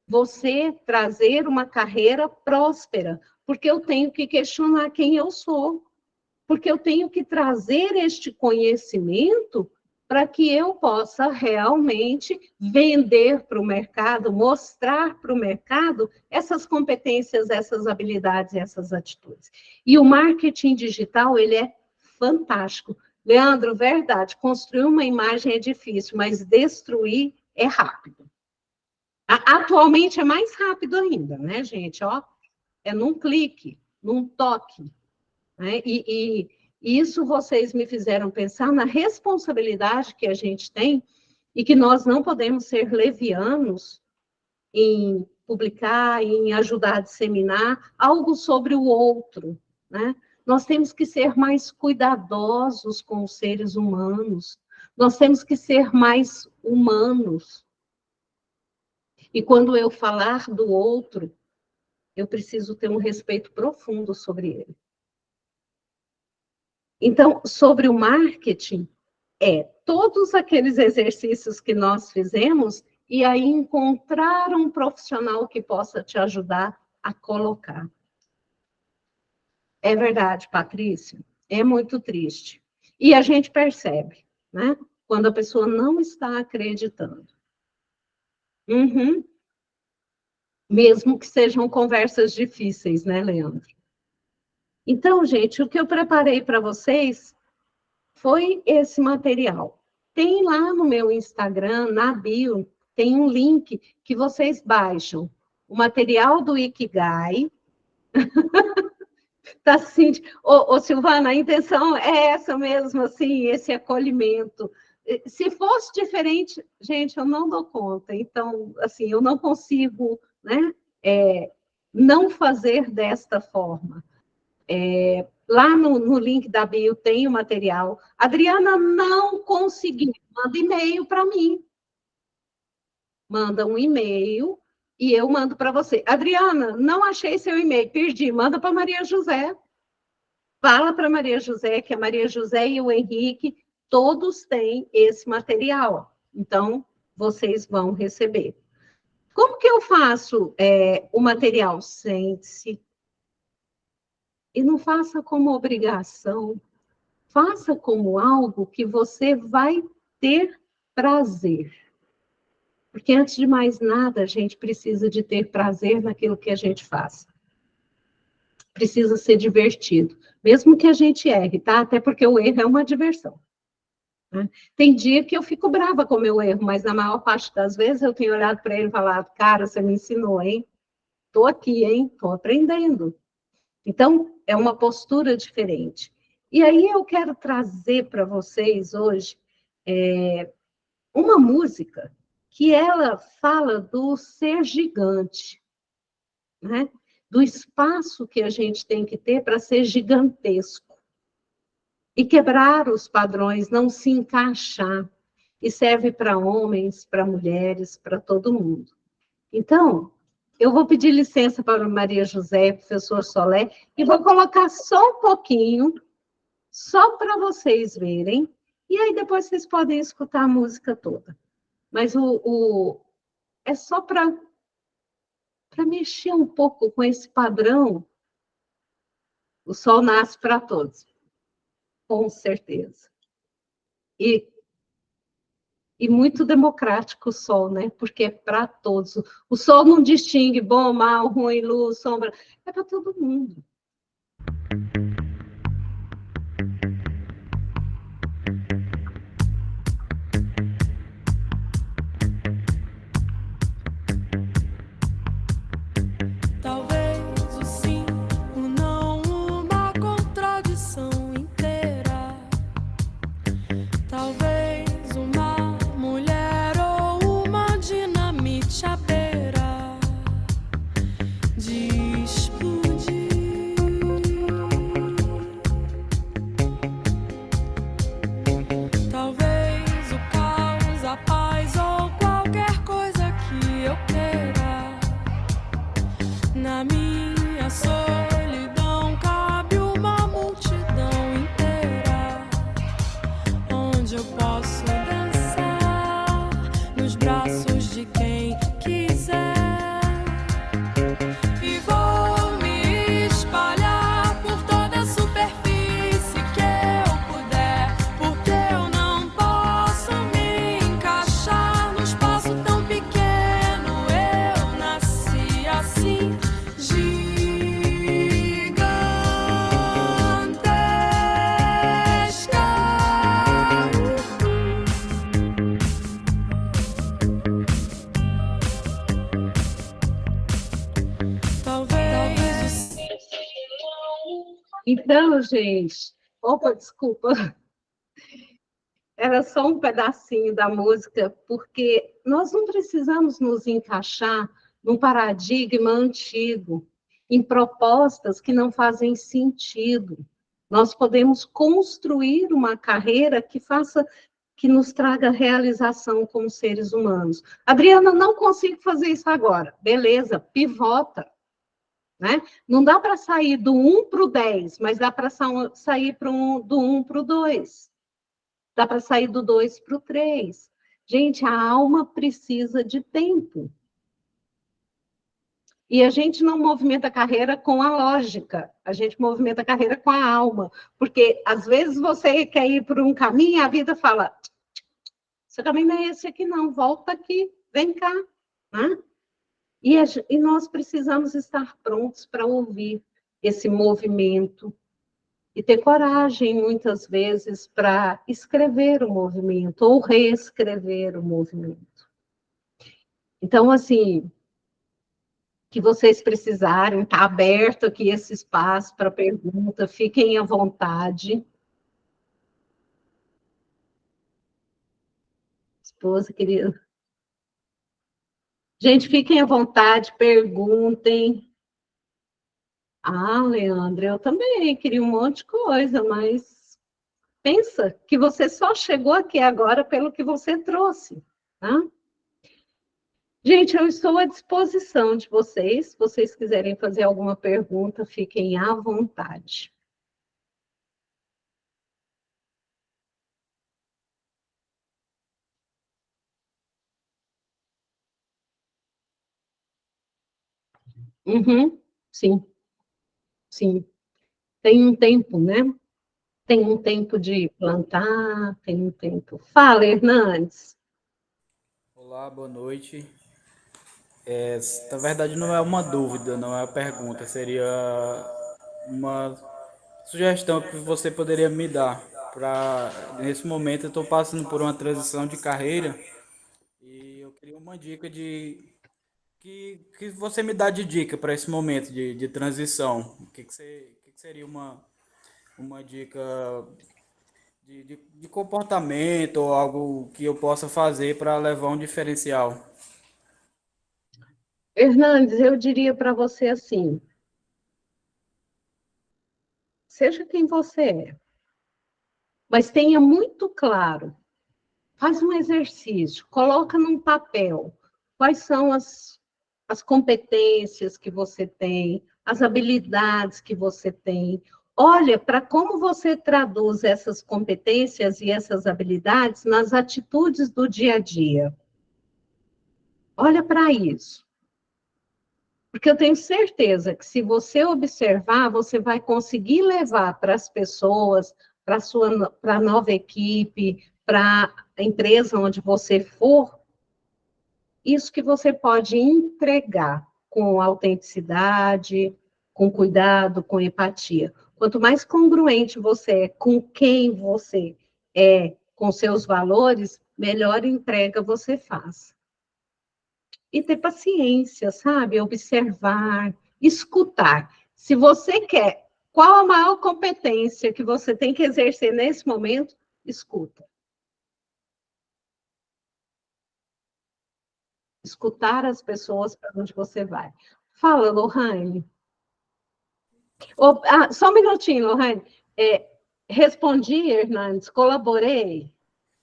C: você trazer uma carreira próspera, porque eu tenho que questionar quem eu sou, porque eu tenho que trazer este conhecimento para que eu possa realmente vender para o mercado, mostrar para o mercado essas competências, essas habilidades, essas atitudes. E o marketing digital, ele é fantástico. Leandro, verdade, construir uma imagem é difícil, mas destruir é rápido. Atualmente é mais rápido ainda, né, gente? Ó, é num clique, num toque. Né? E isso vocês me fizeram pensar na responsabilidade que a gente tem e que nós não podemos ser levianos em publicar, em ajudar a disseminar algo sobre o outro, né? Nós temos que ser mais cuidadosos com os seres humanos, nós temos que ser mais humanos. E quando eu falar do outro, eu preciso ter um respeito profundo sobre ele. Então, sobre o marketing, todos aqueles exercícios que nós fizemos, e aí encontrar um profissional que possa te ajudar a colocar. É verdade, Patrícia, é muito triste. E a gente percebe, né? Quando a pessoa não está acreditando. Uhum. Mesmo que sejam conversas difíceis, né, Leandro? Então, gente, o que eu preparei para vocês foi esse material. Tem lá no meu Instagram, na bio, tem um link que vocês baixam. O material do Ikigai. Tá assim, Silvana, a intenção é essa mesmo, assim, esse acolhimento. Se fosse diferente, gente, eu não dou conta. Então, assim, eu não consigo, né, não fazer desta forma. Lá no link da bio tem o material. Adriana, não consegui. Manda e-mail para mim. Manda um e-mail e eu mando para você. Adriana, não achei seu e-mail, perdi. Manda para Maria José. Fala para Maria José, que a Maria José e o Henrique, todos têm esse material. Então, vocês vão receber. Como que eu faço o material? Sente-se. E não faça como obrigação. Faça como algo que você vai ter prazer. Porque, antes de mais nada, a gente precisa de ter prazer naquilo que a gente faz. Precisa ser divertido. Mesmo que a gente erre, tá? Até porque o erro é uma diversão. Né? Tem dia que eu fico brava com o meu erro, mas na maior parte das vezes eu tenho olhado para ele e falado, cara, você me ensinou, hein? Estou aqui, hein? Estou aprendendo. Então, é uma postura diferente. E aí eu quero trazer para vocês hoje uma música que ela fala do ser gigante, né? Do espaço que a gente tem que ter para ser gigantesco. E quebrar os padrões, não se encaixar. E serve para homens, para mulheres, para todo mundo. Então, eu vou pedir licença para a Maria José, professor Solé, e vou colocar só um pouquinho, só para vocês verem, e aí depois vocês podem escutar a música toda. Mas é só para mexer um pouco com esse padrão. O sol nasce para todos, com certeza. E muito democrático o sol, né? Porque é para todos. O sol não distingue bom, mal, ruim, luz, sombra. É para todo mundo. Então, gente, opa, desculpa, era só um pedacinho da música, porque nós não precisamos nos encaixar num paradigma antigo, em propostas que não fazem sentido. Nós podemos construir uma carreira que nos traga realização como seres humanos. Adriana, não consigo fazer isso agora. Beleza, pivota. né? Não dá para sair do 1 para o 10, mas dá para sair do 1 para o 2. Dá para sair do 2 para o 3. Gente, a alma precisa de tempo. E a gente não movimenta a carreira com a lógica, a gente movimenta a carreira com a alma. Porque, às vezes, você quer ir por um caminho e a vida fala, seu caminho não é esse aqui não, volta aqui, vem cá. Né? E nós precisamos estar prontos para ouvir esse movimento e ter coragem, muitas vezes, para escrever o movimento ou reescrever o movimento. Então, assim, que vocês precisarem, está aberto aqui esse espaço para pergunta, fiquem à vontade. Esposa querida. Gente, fiquem à vontade, perguntem. Ah, Leandro, eu também queria um monte de coisa, mas pensa que você só chegou aqui agora pelo que você trouxe, tá? Gente, eu estou à disposição de vocês. Se vocês quiserem fazer alguma pergunta, fiquem à vontade. Uhum, sim, sim. Tem um tempo, né? Tem um tempo de plantar, tem um tempo. Fala, Hernandes.
D: Olá, boa noite. Na verdade, não é uma dúvida, não é uma pergunta, seria uma sugestão que você poderia me dar. Nesse momento, eu estou passando por uma transição de carreira e eu queria uma dica que você me dá de dica para esse momento de transição. O que seria uma dica de comportamento ou algo que eu possa fazer para levar um diferencial?
C: Hernandes, eu diria para você assim, seja quem você é, mas tenha muito claro, faz um exercício, coloca num papel quais são as competências que você tem, as habilidades que você tem. Olha para como você traduz essas competências e essas habilidades nas atitudes do dia a dia. Olha para isso. Porque eu tenho certeza que se você observar, você vai conseguir levar para as pessoas, para a nova equipe, para a empresa onde você for, isso que você pode entregar com autenticidade, com cuidado, com empatia. Quanto mais congruente você é com quem você é, com seus valores, melhor entrega você faz. E ter paciência, sabe? Observar, escutar. Se você quer, qual a maior competência que você tem que exercer nesse momento? Escuta. Escutar as pessoas para onde você vai. Fala, Lohane. Só um minutinho, Lohane. Respondi, Hernandes, colaborei.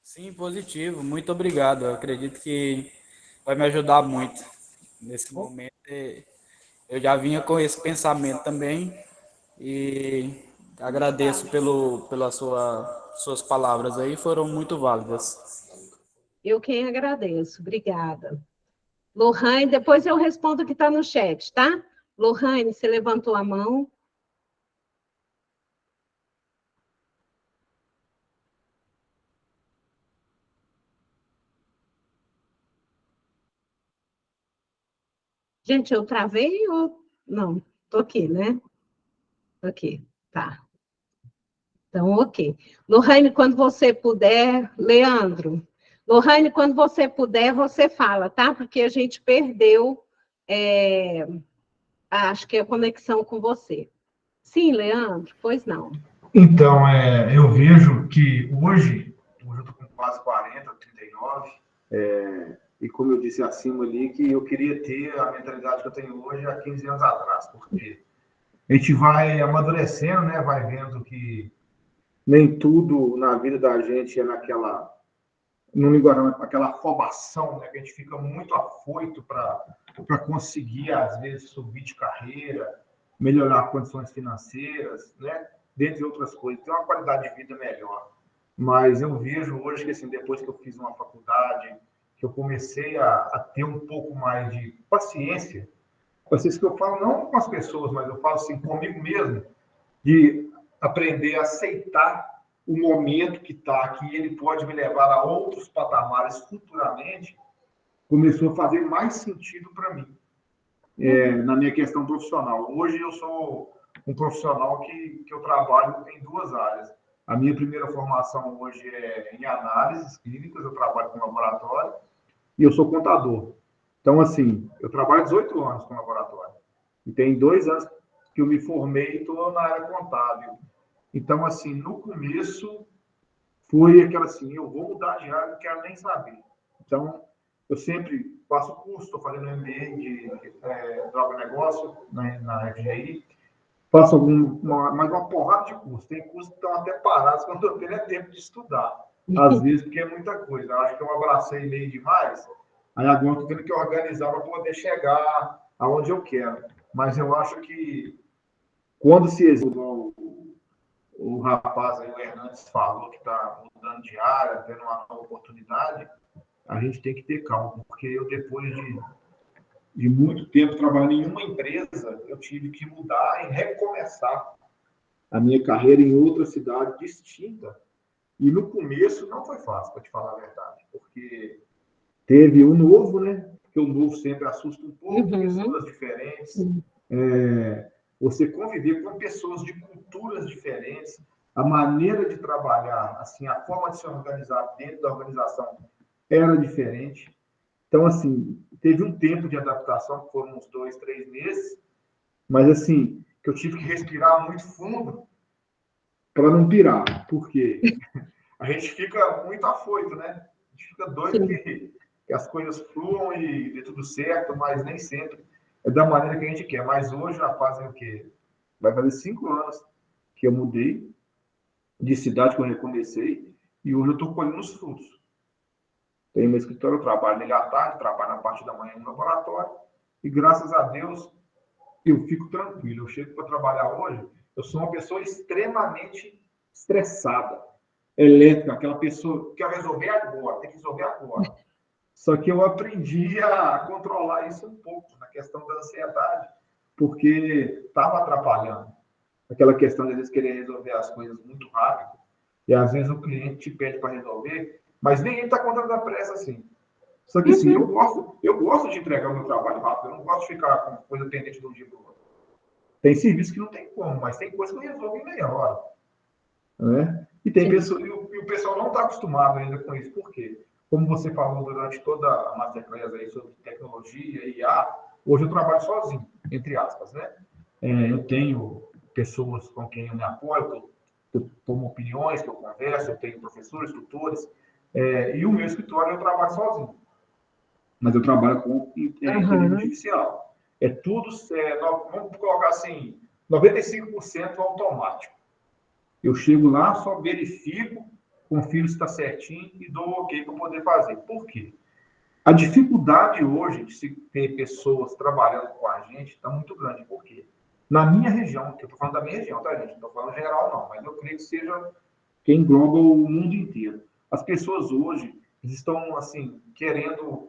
D: Sim, positivo. Muito obrigado. Eu acredito que vai me ajudar muito nesse momento. Eu já vinha com esse pensamento também e agradeço pelas suas palavras aí, foram muito válidas.
C: Eu quem agradeço. Obrigada. Lohane, depois eu respondo o que está no chat, tá? Lohane, você levantou a mão. Gente, eu travei ou... Não, tô aqui, né? Tô aqui, tá. Então, ok. Lohane, quando você puder... Leandro. Lohane, quando você puder, você fala, tá? Porque a gente perdeu, acho que a conexão com você. Sim, Leandro? Pois não.
E: Então, eu vejo que hoje eu estou com quase 40, 39, e como eu disse acima ali, que eu queria ter a mentalidade que eu tenho hoje há 15 anos atrás, porque a gente vai amadurecendo, né? Vai vendo que nem tudo na vida da gente é no linguajar, aquela afobação, né? Que a gente fica muito afoito para conseguir, às vezes, subir de carreira, melhorar condições financeiras, né? Dentre outras coisas, ter uma qualidade de vida melhor. Mas eu vejo hoje que, assim, depois que eu fiz uma faculdade, que eu comecei a ter um pouco mais de paciência, paciência que eu falo não com as pessoas, mas eu falo assim comigo mesmo, de aprender a aceitar o momento que está, que ele pode me levar a outros patamares futuramente, começou a fazer mais sentido para mim, na minha questão profissional. Hoje eu sou um profissional que eu trabalho em duas áreas. A minha primeira formação hoje é em análises clínicas, eu trabalho com laboratório, e eu sou contador. Então, assim, eu trabalho há 18 anos com laboratório. E tem 2 anos que eu me formei e estou na área contábil. Então, assim, no começo, foi aquela assim, eu vou mudar de área, não quero nem saber. Então, eu sempre faço curso, estou fazendo MBA de agronegócio na FGI, faço mais uma porrada de curso. Tem cursos que estão até parados, quando eu tenho tempo de estudar. Às vezes, porque é muita coisa. Eu acho que eu abracei meio demais, aí agora eu estou tendo que organizar para poder chegar aonde eu quero. Mas eu acho que quando se executa, o rapaz aí, o Hernandes, falou que está mudando de área, tendo uma nova oportunidade, a gente tem que ter calma, porque eu, depois de muito tempo trabalhando em uma empresa, eu tive que mudar e recomeçar a minha carreira em outra cidade distinta. E no começo não foi fácil, para te falar a verdade, porque teve um novo, né? Porque o novo sempre assusta um pouco, pessoas diferentes. Você conviver com pessoas de culturas diferentes, a maneira de trabalhar, assim, a forma de se organizar dentro da organização era diferente. Então, assim, teve um tempo de adaptação, que foram uns 2, 3 meses, mas, assim, que eu tive que respirar muito fundo para não pirar, porque a gente fica muito afoito, né? A gente fica doido que as coisas fluam e dê tudo certo, mas nem sempre é da maneira que a gente quer. Mas hoje já fazem o quê? Vai fazer 5 anos que eu mudei de cidade, que eu recomecei, e hoje eu estou colhendo os frutos. Tenho meu escritório, eu trabalho nele à tarde, trabalho na parte da manhã no laboratório, e graças a Deus eu fico tranquilo. Eu chego para trabalhar hoje, eu sou uma pessoa extremamente estressada, elétrica, aquela pessoa que quer resolver agora, tem que resolver agora. Só que eu aprendi a controlar isso um pouco, na questão da ansiedade, porque estava atrapalhando. Aquela questão de, às vezes, querer resolver as coisas muito rápido, e às vezes o cliente te pede para resolver, mas nem ele está contando da pressa assim. Só que, assim, eu gosto de entregar o meu trabalho rápido, eu não gosto de ficar com coisa pendente de um dia para o outro. Tem serviço que não tem como, mas tem coisa que eu resolvo em meia hora. Né? E tem pessoas, e o pessoal não está acostumado ainda com isso. Por quê? Como você falou durante toda a Masterclass aí sobre tecnologia e IA, hoje eu trabalho sozinho, entre aspas, né? Eu tenho pessoas com quem eu me apoio, que eu tomo opiniões, que eu converso, eu tenho professores, tutores, e o meu escritório eu trabalho sozinho. Mas eu trabalho com inteligência artificial. É tudo, vamos colocar assim, 95% automático. Eu chego lá, só verifico, confiro se está certinho e dou ok para poder fazer. Por quê? A dificuldade hoje de se ter pessoas trabalhando com a gente está muito grande. Por quê? Na minha região, que eu estou falando da minha região, tá, gente? Não estou falando geral, não, mas eu creio que seja quem engloba o mundo inteiro. As pessoas hoje estão, assim, querendo,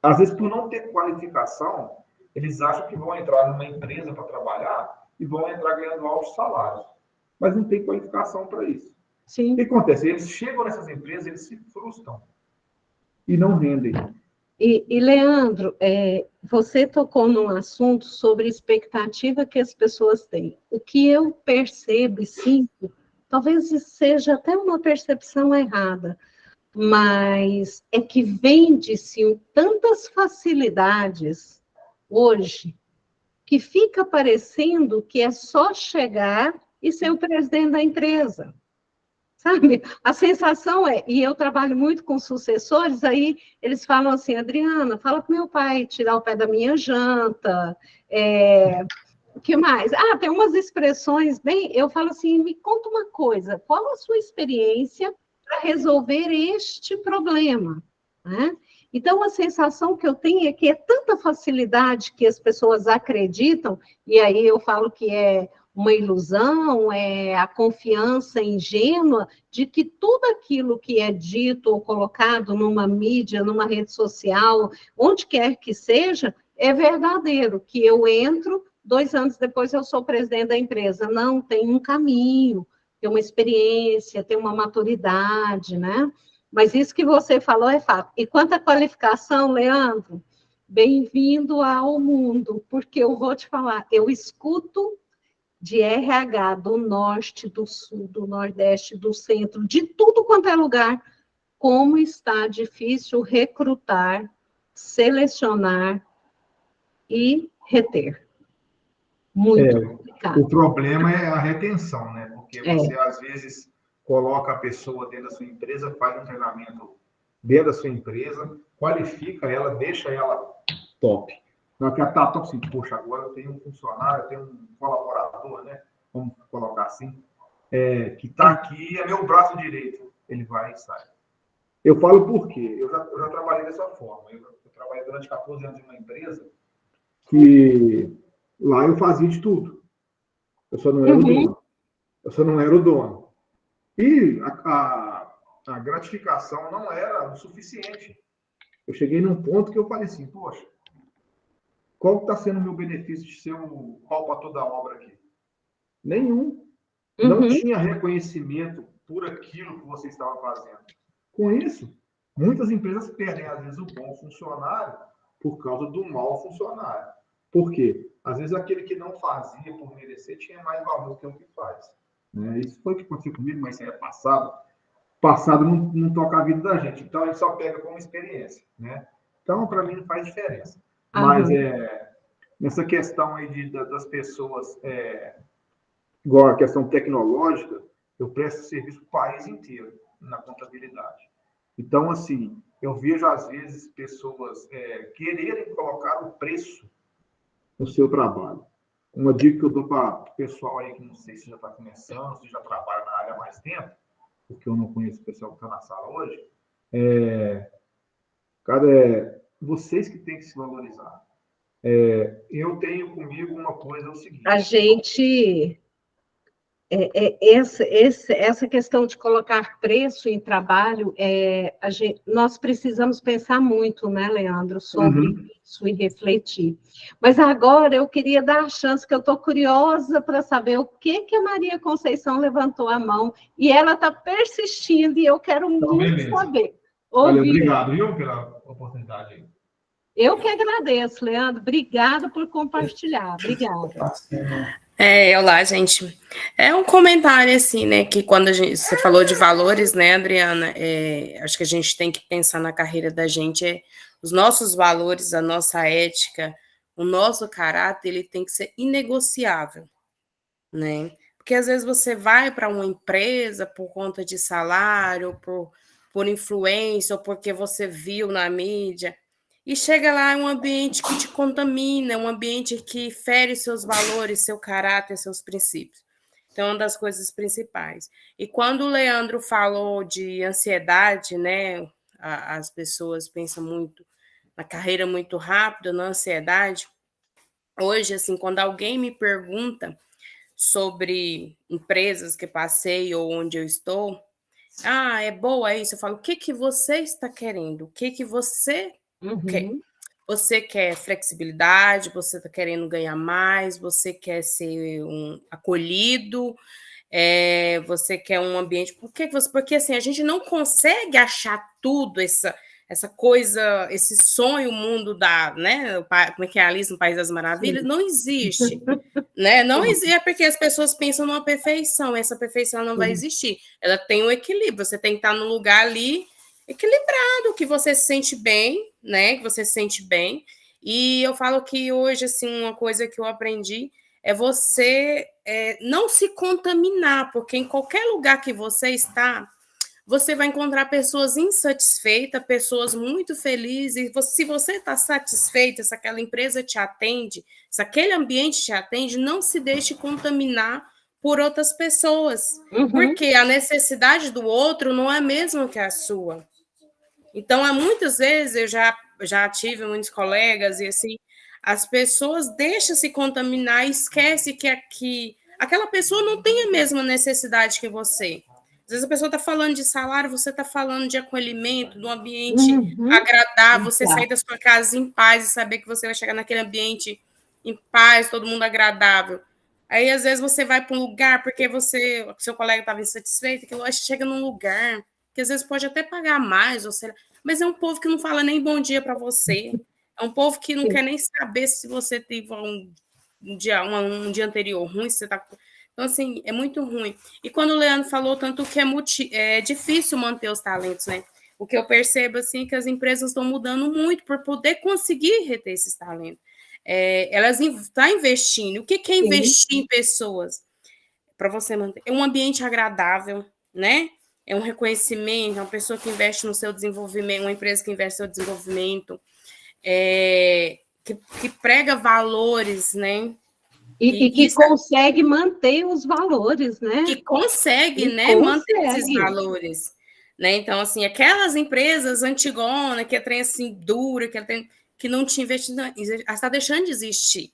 E: às vezes por não ter qualificação, eles acham que vão entrar numa empresa para trabalhar e vão entrar ganhando altos salários. Mas não tem qualificação para isso.
C: Sim.
E: O que acontece? Eles chegam nessas empresas, eles se frustram e não rendem.
C: E Leandro, você tocou num assunto sobre expectativa que as pessoas têm. O que eu percebo e sinto, talvez seja até uma percepção errada, mas é que vende-se tantas facilidades hoje que fica parecendo que é só chegar e ser o presidente da empresa. Sabe? A sensação e eu trabalho muito com sucessores, aí eles falam assim, Adriana, fala para meu pai tirar o pé da minha janta, o que mais? Tem umas expressões eu falo assim, me conta uma coisa, qual a sua experiência para resolver este problema? Né? Então, a sensação que eu tenho é que é tanta facilidade que as pessoas acreditam, e aí eu falo que é uma ilusão, é a confiança ingênua de que tudo aquilo que é dito ou colocado numa mídia, numa rede social, onde quer que seja, é verdadeiro, que eu entro, 2 anos depois eu sou presidente da empresa. Não, tem um caminho, tem uma experiência, tem uma maturidade, né? Mas isso que você falou é fato. E quanto à qualificação, Leandro, bem-vindo ao mundo, porque eu vou te falar, eu escuto de RH do norte, do sul, do nordeste, do centro, de tudo quanto é lugar, como está difícil recrutar, selecionar e reter. Muito complicado.
E: O problema é a retenção, né? Porque você, às vezes, coloca a pessoa dentro da sua empresa, faz um treinamento dentro da sua empresa, qualifica ela, deixa ela top. Não, que ela tá top assim, poxa, agora eu tenho um funcionário, eu tenho um colaborador, né? Vamos colocar assim, que está aqui, é meu braço direito. Ele vai e sai. Eu falo por quê? Eu já trabalhei dessa forma. Eu trabalhei durante 14 anos em uma empresa que lá eu fazia de tudo. Eu só não era o dono. Eu só não era o dono. E a gratificação não era o suficiente. Eu cheguei num ponto que eu falei assim, poxa, qual está sendo o meu benefício de ser o pau para toda a obra aqui? Nenhum. Não tinha reconhecimento por aquilo que você estava fazendo. Com isso, muitas empresas perdem, às vezes, o bom funcionário por causa do mau funcionário. Por quê? Às vezes, aquele que não fazia por merecer tinha mais valor do que o que faz. Né? Isso foi o que aconteceu comigo, mas isso é passado. Passado não toca a vida da gente. Então, a gente só pega como experiência. Né? Então, para mim, não faz diferença. Mas, nessa questão aí das pessoas, igual a questão tecnológica, eu presto serviço para o país inteiro na contabilidade. Então, assim, eu vejo, às vezes, pessoas quererem colocar o preço no seu trabalho. Uma dica que eu dou para o pessoal aí, que não sei se já está começando, se já trabalha na área há mais tempo, porque eu não conheço o pessoal que está na sala hoje, vocês que têm que se valorizar. Eu tenho comigo uma coisa, é o seguinte...
C: A gente... essa questão de colocar preço em trabalho, nós precisamos pensar muito, né, Leandro, sobre isso e refletir. Mas agora eu queria dar a chance, que eu estou curiosa para saber o que a Maria Conceição levantou a mão, e ela está persistindo, e eu quero muito saber.
E: Olha, obrigado, viu, pela oportunidade aí.
C: Eu que agradeço, Leandro. Obrigada por compartilhar. Obrigada.
F: Olá, gente. É um comentário, assim, né, que quando você falou de valores, né, Adriana, acho que a gente tem que pensar na carreira da gente, os nossos valores, a nossa ética, o nosso caráter, ele tem que ser inegociável, né? Porque às vezes você vai para uma empresa por conta de salário, por influência, ou porque você viu na mídia, e chega lá, é um ambiente que te contamina, um ambiente que fere seus valores, seu caráter, seus princípios. Então, é uma das coisas principais. E quando o Leandro falou de ansiedade, né, as pessoas pensam muito na carreira muito rápida, na ansiedade. Hoje, assim, quando alguém me pergunta sobre empresas que passei ou onde eu estou, é boa isso, eu falo, o que você está querendo? O que você quer? Você quer flexibilidade, você está querendo ganhar mais, você quer ser acolhido, você quer um ambiente... Porque assim, a gente não consegue achar tudo, essa coisa, esse sonho, o mundo né? Como é que é Alice no País das Maravilhas? Sim. Não existe. Né? Não existe, porque as pessoas pensam numa perfeição, essa perfeição não vai existir. Ela tem um equilíbrio, você tem que estar no lugar ali equilibrado, que você se sente bem, né? Que você se sente bem. E eu falo que hoje, assim, uma coisa que eu aprendi é você não se contaminar, porque em qualquer lugar que você está, você vai encontrar pessoas insatisfeitas, pessoas muito felizes. Se você está satisfeita, se aquela empresa te atende, se aquele ambiente te atende, não se deixe contaminar por outras pessoas, porque a necessidade do outro não é a mesma que a sua. Então, muitas vezes, eu já tive muitos colegas, e assim, as pessoas deixam se contaminar e esquecem que aquela pessoa não tem a mesma necessidade que você. Às vezes a pessoa está falando de salário, você está falando de acolhimento, de um ambiente agradável, você sair da sua casa em paz e saber que você vai chegar naquele ambiente em paz, todo mundo agradável. Aí, às vezes, você vai para um lugar porque seu colega estava insatisfeito, que você chega num lugar que às vezes pode até pagar mais, ou sei lá, mas é um povo que não fala nem bom dia para você. É um povo que não quer nem saber se você teve um dia anterior ruim, se você está... Então, assim, é muito ruim. E quando o Leandro falou tanto que é difícil manter os talentos, né? O que eu percebo, assim, é que as empresas estão mudando muito por poder conseguir reter esses talentos. Elas estão investindo. O que é investir em pessoas? Para você manter. É um ambiente agradável, né? É um reconhecimento, é uma pessoa que investe no seu desenvolvimento, uma empresa que investe no seu desenvolvimento, que prega valores, né?
C: E que consegue manter os valores, né?
F: Que consegue, né, manter esses valores. Né? Então, assim, aquelas empresas antigonas, que é trem assim, dura, que não tinha investido, está deixando de existir.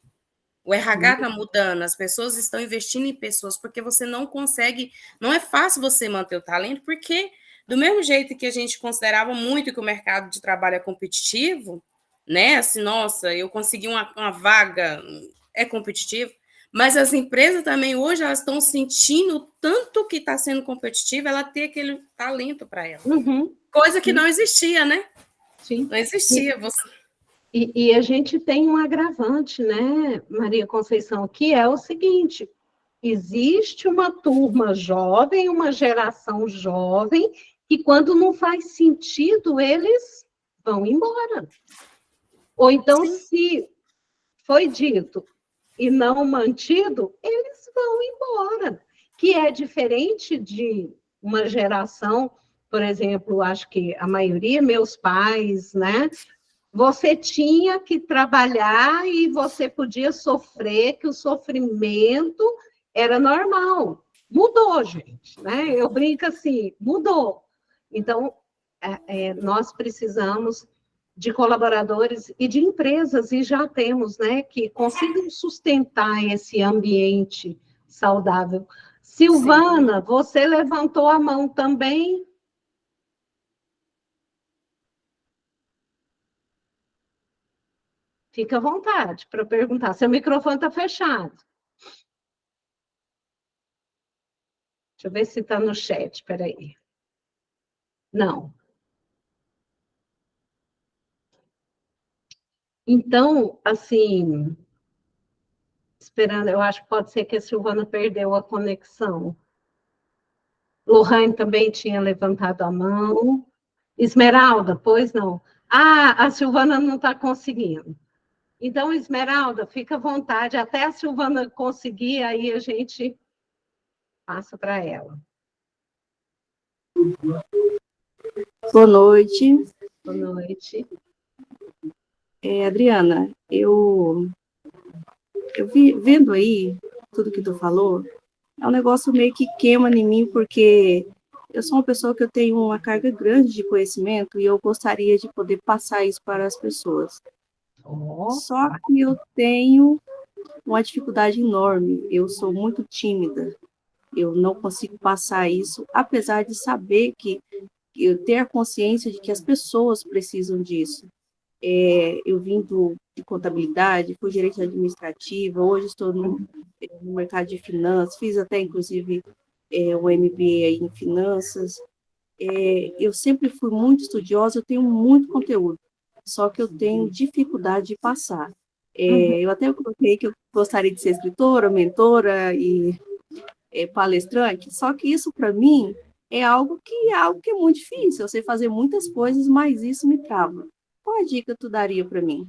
F: O RH está mudando, as pessoas estão investindo em pessoas, porque você não consegue, não é fácil você manter o talento, porque do mesmo jeito que a gente considerava muito que o mercado de trabalho é competitivo, né? Assim, nossa, eu consegui uma vaga, é competitivo, mas as empresas também hoje elas estão sentindo tanto que está sendo competitiva, ela ter aquele talento para ela. Coisa que não existia, né?
C: Sim.
F: Não existia.
C: E a gente tem um agravante, né, Maria Conceição, que é o seguinte: existe uma turma jovem, uma geração jovem, que quando não faz sentido, eles vão embora. Ou então, se foi dito e não mantido, eles vão embora. Que é diferente de uma geração, por exemplo, acho que a maioria, meus pais, né? Você tinha que trabalhar e você podia sofrer, que o sofrimento era normal. Mudou, gente, né? Eu brinco assim, mudou. Então, nós precisamos de colaboradores e de empresas, e já temos, né, que consigam sustentar esse ambiente saudável. Silvana, você levantou a mão também. Fica à vontade para perguntar. Seu microfone está fechado. Deixa eu ver se está no chat, espera aí. Não. Então, assim, esperando, eu acho que pode ser que a Silvana perdeu a conexão. Lohane também tinha levantado a mão. Esmeralda, pois não. Ah, a Silvana não está conseguindo. Então, Esmeralda, fica à vontade. Até a Silvana conseguir, aí a gente passa para ela.
G: Boa noite.
C: Boa noite.
G: Adriana, eu vendo aí tudo que tu falou, é um negócio meio que queima em mim, porque eu sou uma pessoa que eu tenho uma carga grande de conhecimento e eu gostaria de poder passar isso para as pessoas. Só que eu tenho uma dificuldade enorme, eu sou muito tímida, eu não consigo passar isso, apesar de saber que eu ter a consciência de que as pessoas precisam disso. Eu vim de contabilidade, fui gerente administrativa, hoje estou no mercado de finanças, fiz até, inclusive, o MBA em finanças. Eu sempre fui muito estudiosa, eu tenho muito conteúdo, só que eu tenho dificuldade de passar. Eu até coloquei que eu gostaria de ser escritora, mentora e palestrante, só que isso, para mim, é algo que é muito difícil. Eu sei fazer muitas coisas, mas isso me trava. Qual a dica tu daria para mim?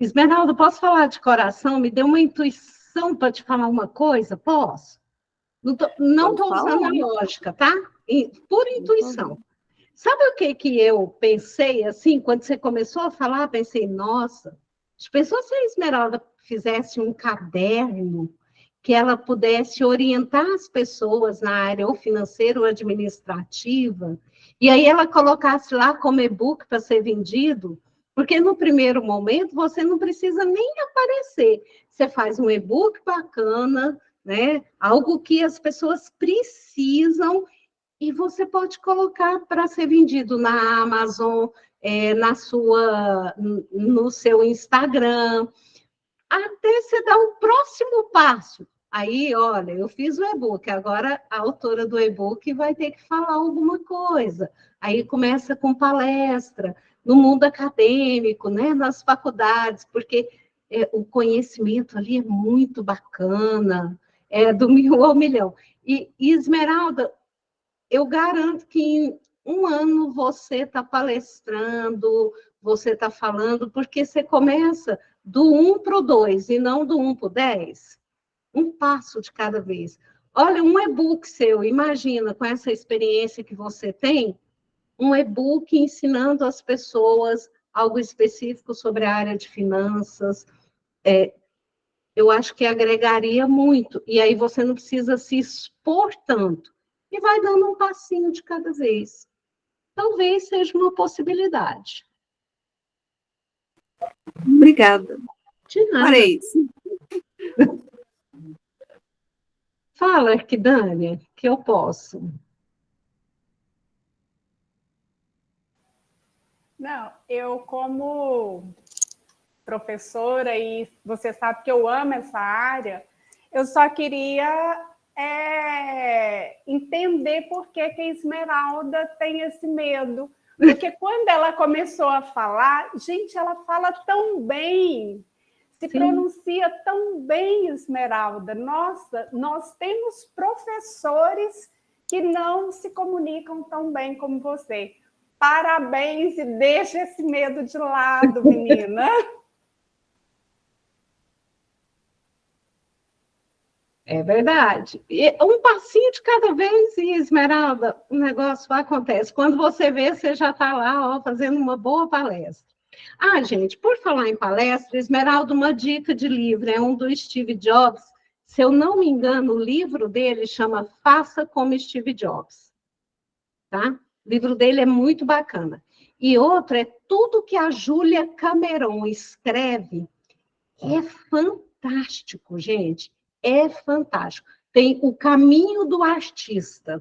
C: Esmeralda, posso falar de coração? Me deu uma intuição para te falar uma coisa? Posso? Não estou usando a lógica, tá? Por intuição. Sabe o que eu pensei, assim, quando você começou a falar, pensei, nossa, pensou se a Esmeralda fizesse um caderno que ela pudesse orientar as pessoas na área ou financeira ou administrativa, e aí ela colocasse lá como e-book para ser vendido, porque no primeiro momento você não precisa nem aparecer. Você faz um e-book bacana, né? Algo que as pessoas precisam, e você pode colocar para ser vendido na Amazon, no seu Instagram, até você dar o próximo passo. Aí, olha, eu fiz o e-book, agora a autora do e-book vai ter que falar alguma coisa. Aí começa com palestra, no mundo acadêmico, né, nas faculdades, porque o conhecimento ali é muito bacana, é do 1000 ao milhão. E Esmeralda, eu garanto que em um ano você está palestrando, você está falando, porque você começa do 1 para o 2 e não do 1 para o 10. Um passo de cada vez. Olha, um e-book seu, imagina, com essa experiência que você tem, um e-book ensinando as pessoas algo específico sobre a área de finanças, eu acho que agregaria muito. E aí você não precisa se expor tanto. E vai dando um passinho de cada vez. Talvez seja uma possibilidade.
G: Obrigada.
C: De nada.
G: Farei.
C: Fala, Arquidânia, que eu posso.
H: Não, eu como professora, e você sabe que eu amo essa área, eu só queria entender por que a Esmeralda tem esse medo. Porque quando ela começou a falar, gente, ela fala tão bem, se
C: Sim.
H: pronuncia tão bem, Esmeralda. Nossa, nós temos professores que não se comunicam tão bem como você. Parabéns e deixa esse medo de lado, menina.
C: É verdade. E um passinho de cada vez, e Esmeralda, o negócio acontece. Quando você vê, você já está lá, ó, fazendo uma boa palestra. Ah, gente, por falar em palestra, Esmeralda, uma dica de livro, é um do Steve Jobs. Se eu não me engano, o livro dele chama Faça como Steve Jobs. Tá? O livro dele é muito bacana. E outro é tudo que a Júlia Cameron escreve. É fantástico, gente. É fantástico. Tem O Caminho do Artista,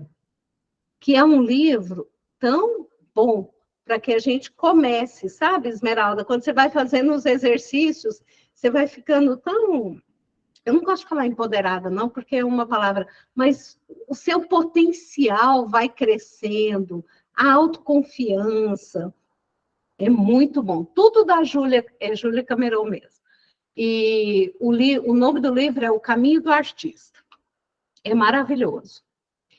C: que é um livro tão bom para que a gente comece, sabe, Esmeralda? Quando você vai fazendo os exercícios, você vai ficando tão... Eu não gosto de falar empoderada, não, porque é uma palavra, mas o seu potencial vai crescendo, a autoconfiança é muito bom. Tudo da Júlia, é Júlia Cameron mesmo. E o nome do livro é O Caminho do Artista. É maravilhoso.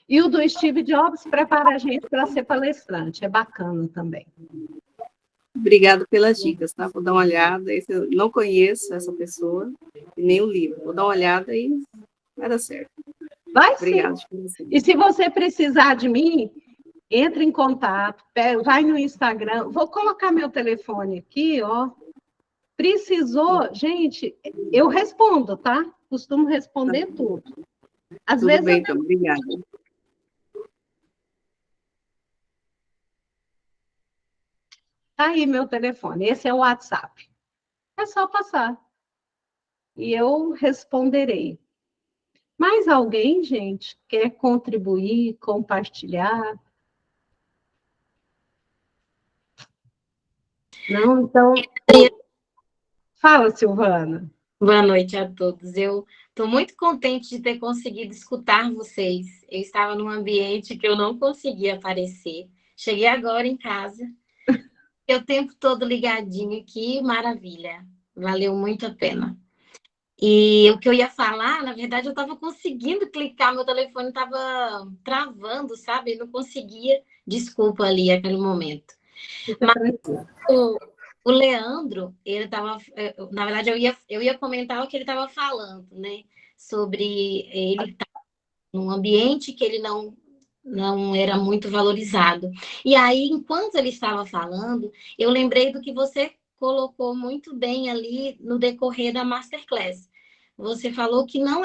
C: E o do Steve Jobs prepara a gente para ser palestrante. É bacana também.
G: Obrigada pelas dicas, tá? Vou dar uma olhada. Eu não conheço essa pessoa, nem o livro. Vou dar uma olhada e vai dar certo.
C: Vai
G: Obrigada.
C: sim. E se você precisar de mim, entre em contato, vai no Instagram. Vou colocar meu telefone aqui, ó. Precisou, gente, eu respondo, tá? Costumo responder tudo. Às
G: Tudo
C: vezes
G: bem, então. Obrigada.
C: tá aí meu telefone, esse é o WhatsApp. É só passar. E eu responderei. Mais alguém, gente, quer contribuir, compartilhar? Não, então... Fala, Silvana.
I: Boa noite a todos. Eu estou muito contente de ter conseguido escutar vocês. Eu estava num ambiente que eu não conseguia aparecer. Cheguei agora em casa. O tempo todo ligadinho aqui, maravilha. Valeu muito a pena. E o que eu ia falar, na verdade, eu estava conseguindo clicar, meu telefone estava travando, sabe? Eu não conseguia. Desculpa ali aquele momento. Mas o Leandro, ele estava... Na verdade, eu ia comentar o que ele estava falando, né? Sobre ele estar num ambiente que ele não era muito valorizado. E aí, enquanto ele estava falando, eu lembrei do que você colocou muito bem ali no decorrer da Masterclass. você falou que não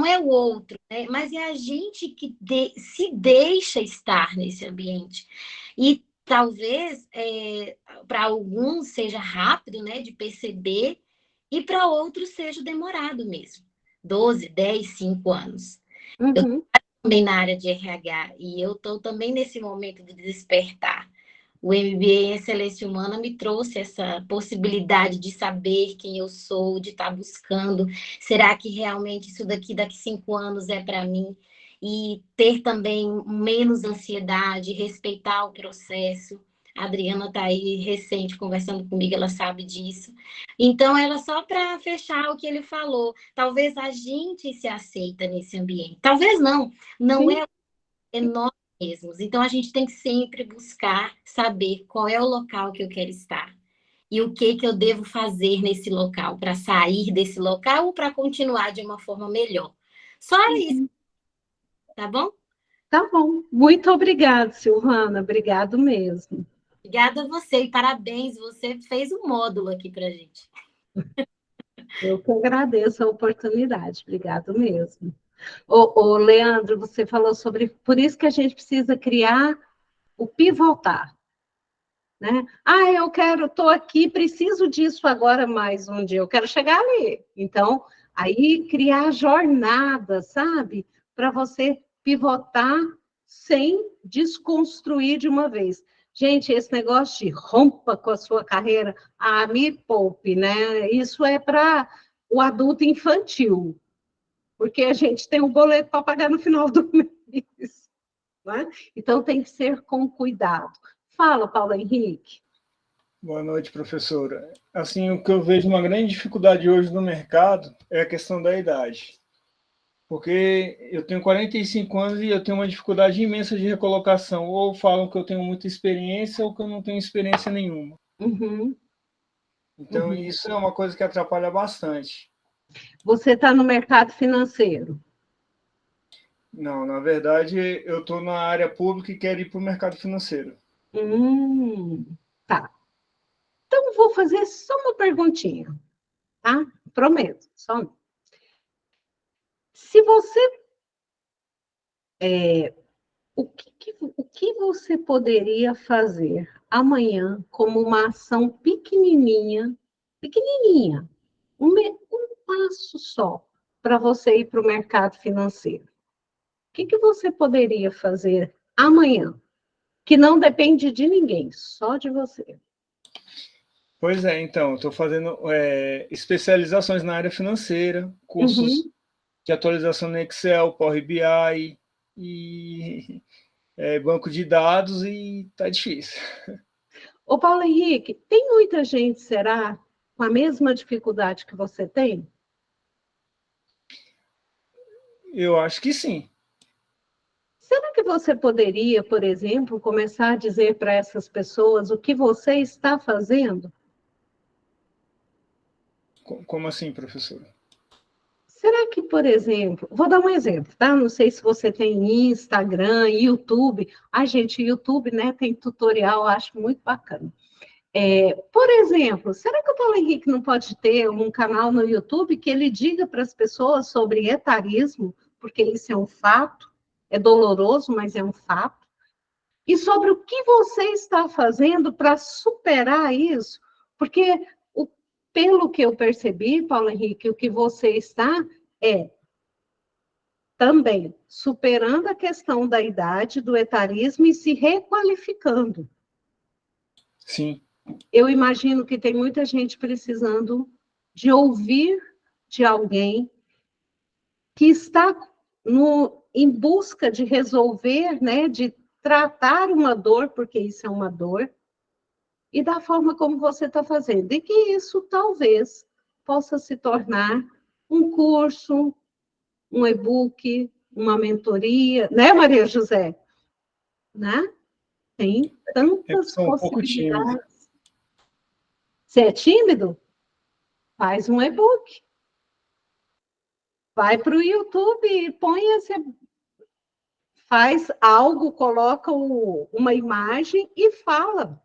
I: é o outro, né? Mas é a gente que se deixa estar nesse ambiente. E talvez para alguns seja rápido, né, de perceber, e para outros seja demorado mesmo. 12, 10, 5 anos.
C: Uhum.
I: Eu também na área de RH, e eu estou também nesse momento de despertar. O MBA em Excelência Humana me trouxe essa possibilidade de saber quem eu sou, de estar buscando, será que realmente isso daqui 5 anos é para mim? E ter também menos ansiedade, respeitar o processo. A Adriana está aí recente conversando comigo, ela sabe disso. Então, ela só para fechar o que ele falou, talvez a gente se aceita nesse ambiente. Talvez não
C: Sim.
I: é nós mesmos. Então, a gente tem que sempre buscar saber qual é o local que eu quero estar e o que eu devo fazer nesse local, para sair desse local ou para continuar de uma forma melhor. Só isso, tá bom?
C: Tá bom. Muito obrigada, Silvana. Obrigado mesmo.
I: Obrigada a você e parabéns, você fez um módulo aqui para a gente.
C: Eu que agradeço a oportunidade. Obrigado mesmo. Ô, Leandro, você falou sobre... Por isso que a gente precisa criar o pivotar, né? Ah, estou aqui, preciso disso agora mais um dia, eu quero chegar ali. Então, aí criar jornada, sabe? Para você pivotar sem desconstruir de uma vez. Gente, esse negócio de rompa com a sua carreira, me poupe, né? Isso é para o adulto infantil, porque a gente tem um boleto para pagar no final do mês, né? Então tem que ser com cuidado. Fala, Paulo Henrique.
J: Boa noite, professora. Assim, o que eu vejo uma grande dificuldade hoje no mercado é a questão da idade. Porque eu tenho 45 anos e eu tenho uma dificuldade imensa de recolocação. Ou falam que eu tenho muita experiência ou que eu não tenho experiência nenhuma.
C: Uhum.
J: Então, isso é uma coisa que atrapalha bastante.
C: Você está no mercado financeiro?
J: Não, na verdade, eu estou na área pública e quero ir para o mercado financeiro.
C: Tá. Então, vou fazer só uma perguntinha, tá? Prometo, só. Se você... o que você poderia fazer amanhã como uma ação pequenininha, um passo só, para você ir para o mercado financeiro? O que você poderia fazer amanhã, que não depende de ninguém, só de você?
J: Pois é, então, estou fazendo especializações na área financeira, cursos de atualização no Excel, Power BI e banco de dados, e tá difícil.
C: Ô, Paulo Henrique, tem muita gente, será, com a mesma dificuldade que você tem?
J: Eu acho que sim.
C: Será que você poderia, por exemplo, começar a dizer para essas pessoas o que você está fazendo?
J: Como assim, professora?
C: Será que, por exemplo, vou dar um exemplo, tá? Não sei se você tem Instagram, YouTube. Gente, YouTube, né, tem tutorial, acho muito bacana. Por exemplo, será que o Paulo Henrique não pode ter um canal no YouTube que ele diga para as pessoas sobre etarismo, porque isso é um fato, é doloroso, mas é um fato, e sobre o que você está fazendo para superar isso? Porque, pelo que eu percebi, Paulo Henrique, o que você está também superando a questão da idade, do etarismo e se requalificando.
J: Sim.
C: Eu imagino que tem muita gente precisando de ouvir de alguém que está em busca de resolver, né, de tratar uma dor, porque isso é uma dor, e da forma como você está fazendo. E que isso talvez possa se tornar um curso, um e-book, uma mentoria, né, Maria José? Né? Tem tantas possibilidades. Você é tímido? Faz um e-book. Vai para o YouTube e faz algo, coloca uma imagem e fala,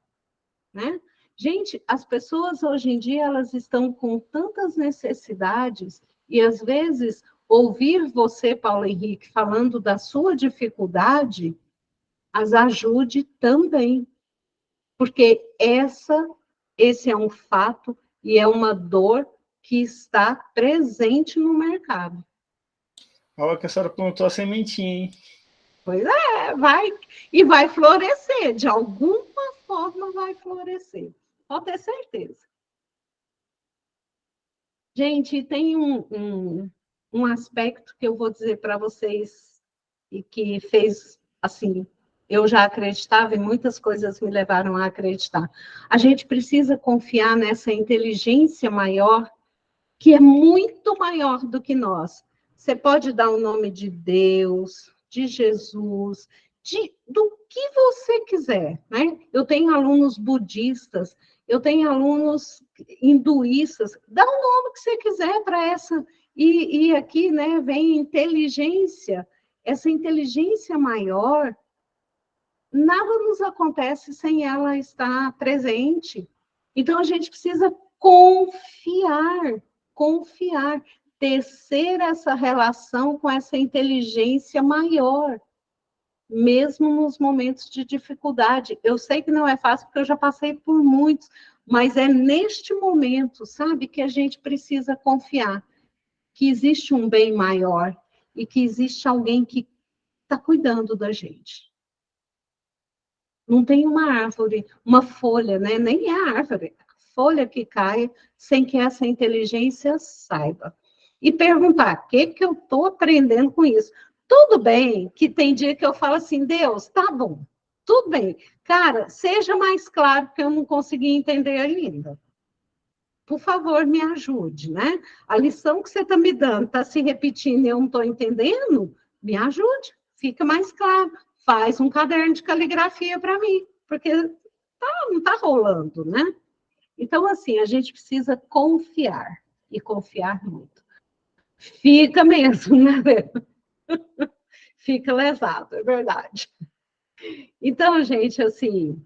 C: né? Gente, as pessoas hoje em dia, elas estão com tantas necessidades E, às vezes, ouvir você, Paulo Henrique, falando da sua dificuldade, as ajude também. Porque esse é um fato e é uma dor que está presente no mercado.
J: Olha que a senhora plantou a sementinha, hein?
C: Pois é, vai florescer, de alguma forma vai florescer, pode ter certeza. Gente, tem um aspecto que eu vou dizer para vocês e que fez, assim, eu já acreditava e muitas coisas me levaram a acreditar. A gente precisa confiar nessa inteligência maior, que é muito maior do que nós. Você pode dar o nome de Deus, de Jesus, do que você quiser, né? Eu tenho alunos budistas, eu tenho alunos hinduístas, dá o nome que você quiser para essa, e aqui, né, vem inteligência, essa inteligência maior, nada nos acontece sem ela estar presente. Então, a gente precisa confiar, tecer essa relação com essa inteligência maior, mesmo nos momentos de dificuldade. Eu sei que não é fácil, porque eu já passei por muitos, mas é neste momento, sabe, que a gente precisa confiar que existe um bem maior e que existe alguém que está cuidando da gente. Não tem uma árvore, uma folha, né? Nem é árvore, folha que cai sem que essa inteligência saiba. E perguntar, o que eu estou aprendendo com isso? Tudo bem que tem dia que eu falo assim, Deus, tá bom, tudo bem. Cara, seja mais claro, que eu não consegui entender ainda. Por favor, me ajude, né? A lição que você está me dando está se repetindo e eu não estou entendendo? Me ajude, fica mais claro. Faz um caderno de caligrafia para mim, porque não está rolando, né? Então, assim, a gente precisa confiar, e confiar muito. Fica mesmo, né? Fica lesado, é verdade. Então, gente, assim,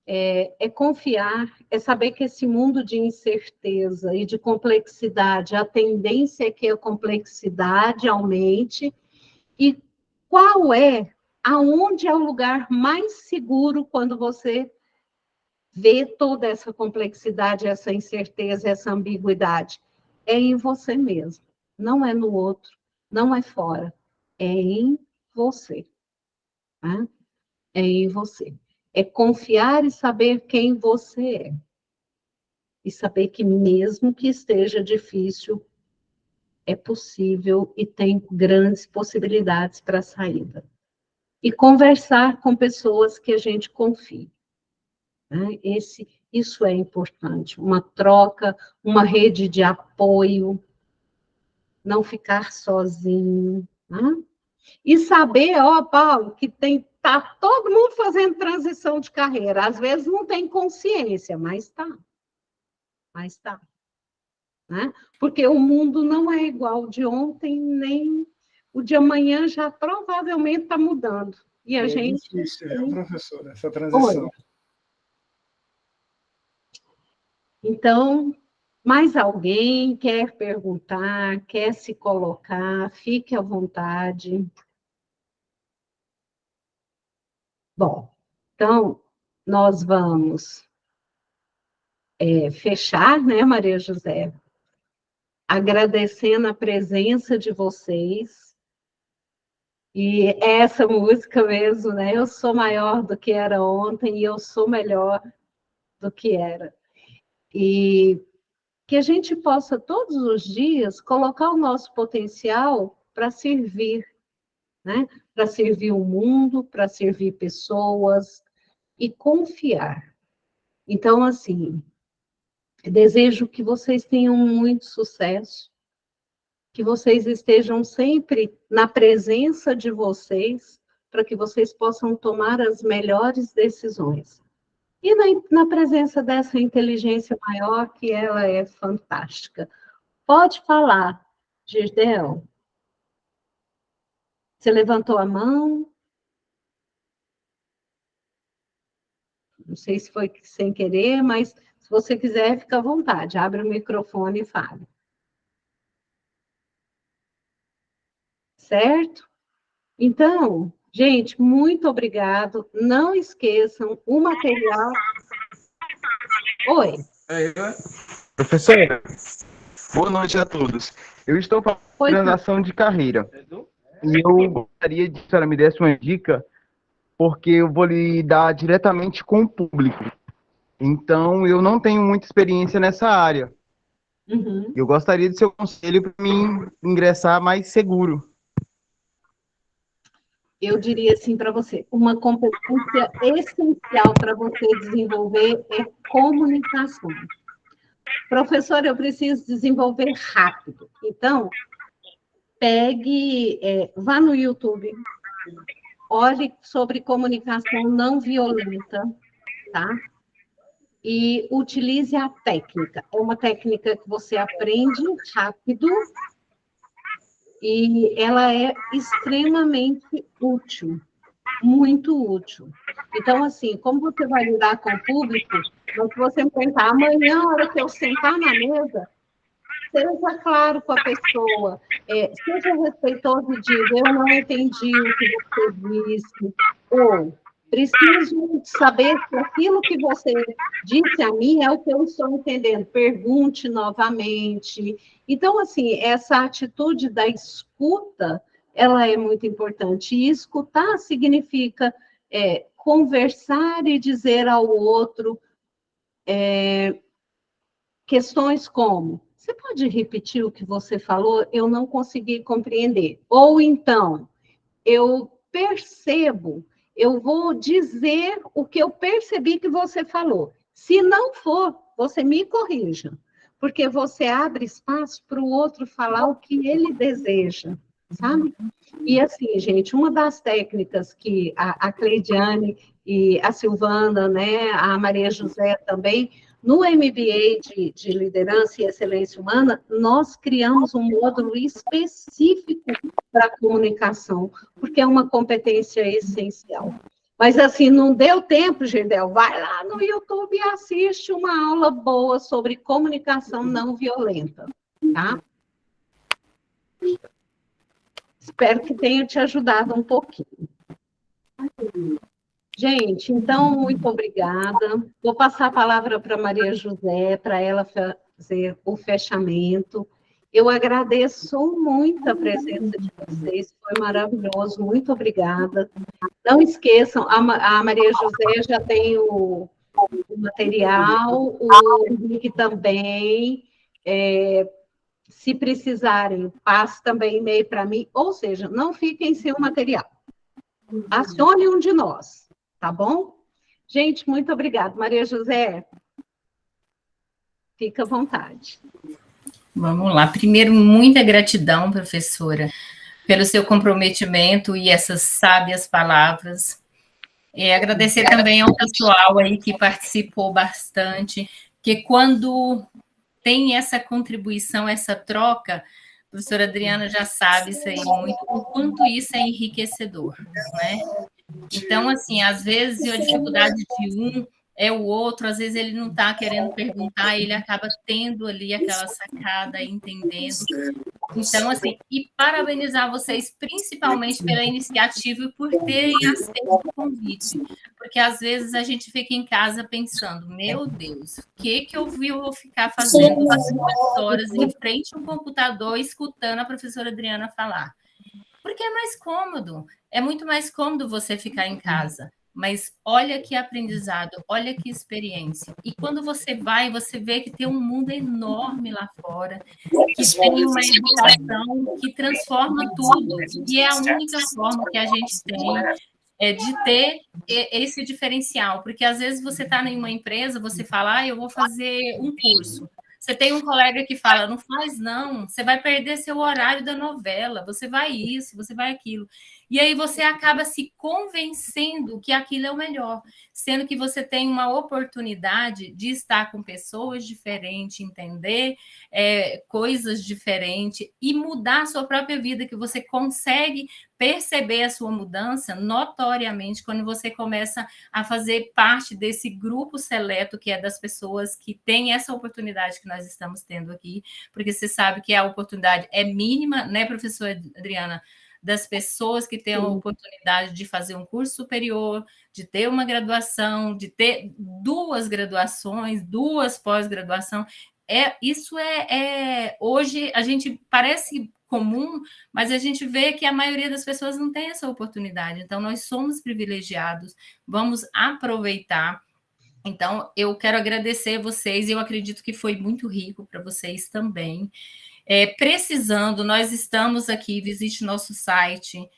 C: é confiar, é saber que esse mundo de incerteza e de complexidade, a tendência é que a complexidade aumente, e aonde é o lugar mais seguro quando você vê toda essa complexidade, essa incerteza, essa ambiguidade? É em você mesmo, não é no outro, não é fora, é em você. Né? É em você. É confiar e saber quem você é. E saber que mesmo que esteja difícil, é possível e tem grandes possibilidades para a saída. E conversar com pessoas que a gente confie. Né? Isso é importante. Uma troca, uma rede de apoio, não ficar sozinho. Né? E saber, Paulo, que tá todo mundo fazendo transição de carreira. Às vezes não tem consciência, mas tá. Né? Porque o mundo não é igual de ontem, nem o de amanhã já provavelmente está mudando. E a gente...
J: difícil, professora, essa transição.
C: Oi. Então, mais alguém quer perguntar, quer se colocar, fique à vontade. Bom, então, nós vamos fechar, né, Maria José? Agradecendo a presença de vocês. E essa música mesmo, né? Eu sou maior do que era ontem e eu sou melhor do que era. E que a gente possa, todos os dias, colocar o nosso potencial para servir, né? Para servir o mundo, para servir pessoas e confiar. Então, assim, desejo que vocês tenham muito sucesso, que vocês estejam sempre na presença de vocês, para que vocês possam tomar as melhores decisões. E na presença dessa inteligência maior, que ela é fantástica. Pode falar, Gisdel. Você levantou a mão? Não sei se foi sem querer, mas se você quiser, fica à vontade. Abre o microfone e fale. certo? Então, gente, muito obrigado. Não esqueçam o material. Oi.
K: Professora, boa noite a todos. Eu estou fazendo transação de carreira e eu gostaria de que a senhora me desse uma dica, porque eu vou lidar diretamente com o público. Então, eu não tenho muita experiência nessa área. Eu gostaria de seu conselho para mim ingressar mais seguro.
C: Eu diria assim para você, uma competência essencial para você desenvolver é comunicação. Professor, eu preciso desenvolver rápido. Então, vá no YouTube, olhe sobre comunicação não violenta, tá? E utilize a técnica. É uma técnica que você aprende rápido e ela é extremamente útil, muito útil. Então, assim, como você vai lidar com o público, não que você me perguntar, amanhã, na hora que eu sentar na mesa, seja claro com a pessoa, seja respeitoso e diga, eu não entendi o que você disse, ou preciso saber se aquilo que você disse a mim é o que eu estou entendendo, pergunte novamente. Então, assim, essa atitude da escuta, ela é muito importante, e escutar significa conversar e dizer ao outro questões como, você pode repetir o que você falou? Eu não consegui compreender. Ou então, eu percebo, eu vou dizer o que eu percebi que você falou. Se não for, você me corrija, porque você abre espaço para o outro falar o que ele deseja, sabe? E assim, gente, uma das técnicas que a Cleidiane e a Silvana, né, a Maria José também, no MBA de Liderança e Excelência Humana, nós criamos um módulo específico para a comunicação, porque é uma competência essencial. Mas, assim, não deu tempo, Gerdel, vai lá no YouTube e assiste uma aula boa sobre comunicação não violenta, tá? Espero que tenha te ajudado um pouquinho. Gente, então, muito obrigada. Vou passar a palavra para Maria José, para ela fazer o fechamento. Eu agradeço muito a presença de vocês, foi maravilhoso, muito obrigada. Não esqueçam, a Maria José já tem o material, o Henrique também. Se precisarem, passe também e-mail para mim, ou seja, não fiquem sem o material. Acione um de nós, tá bom? Gente, muito obrigada. Maria José, fica à vontade.
B: Vamos lá. Primeiro, muita gratidão, professora, pelo seu comprometimento e essas sábias palavras. Agradecer também ao pessoal aí que participou bastante, que quando tem essa contribuição, essa troca, a professora Adriana já sabe isso aí muito, o quanto isso é enriquecedor, né? Então, assim, às vezes a dificuldade de um é o outro, às vezes ele não está querendo perguntar, ele acaba tendo ali aquela sacada, entendendo. Então, assim, e parabenizar vocês principalmente pela iniciativa e por terem aceito o convite, porque às vezes a gente fica em casa pensando, meu Deus, o que eu vou ficar fazendo 2 horas em frente a um computador escutando a professora Adriana falar? Porque é mais cômodo, é muito mais cômodo você ficar em casa. Mas olha que aprendizado, olha que experiência. E quando você vai, você vê que tem um mundo enorme lá fora, que tem uma educação que transforma tudo. E é a única forma que a gente tem de ter esse diferencial. Porque às vezes você está em uma empresa, você fala, eu vou fazer um curso. Você tem um colega que fala, não faz não, você vai perder seu horário da novela, você vai isso, você vai aquilo. E aí você acaba se convencendo que aquilo é o melhor, sendo que você tem uma oportunidade de estar com pessoas diferentes, entender coisas diferentes e mudar a sua própria vida, que você consegue perceber a sua mudança notoriamente quando você começa a fazer parte desse grupo seleto que é das pessoas que têm essa oportunidade que nós estamos tendo aqui, porque você sabe que a oportunidade é mínima, né, professora Adriana? das pessoas que têm a oportunidade de fazer um curso superior, de ter uma graduação, de ter 2 graduações, 2 pós-graduação. Isso hoje a gente parece comum, mas a gente vê que a maioria das pessoas não tem essa oportunidade. Então, nós somos privilegiados, vamos aproveitar. Então, eu quero agradecer a vocês, eu acredito que foi muito rico para vocês também. Precisando, nós estamos aqui, visite nosso site,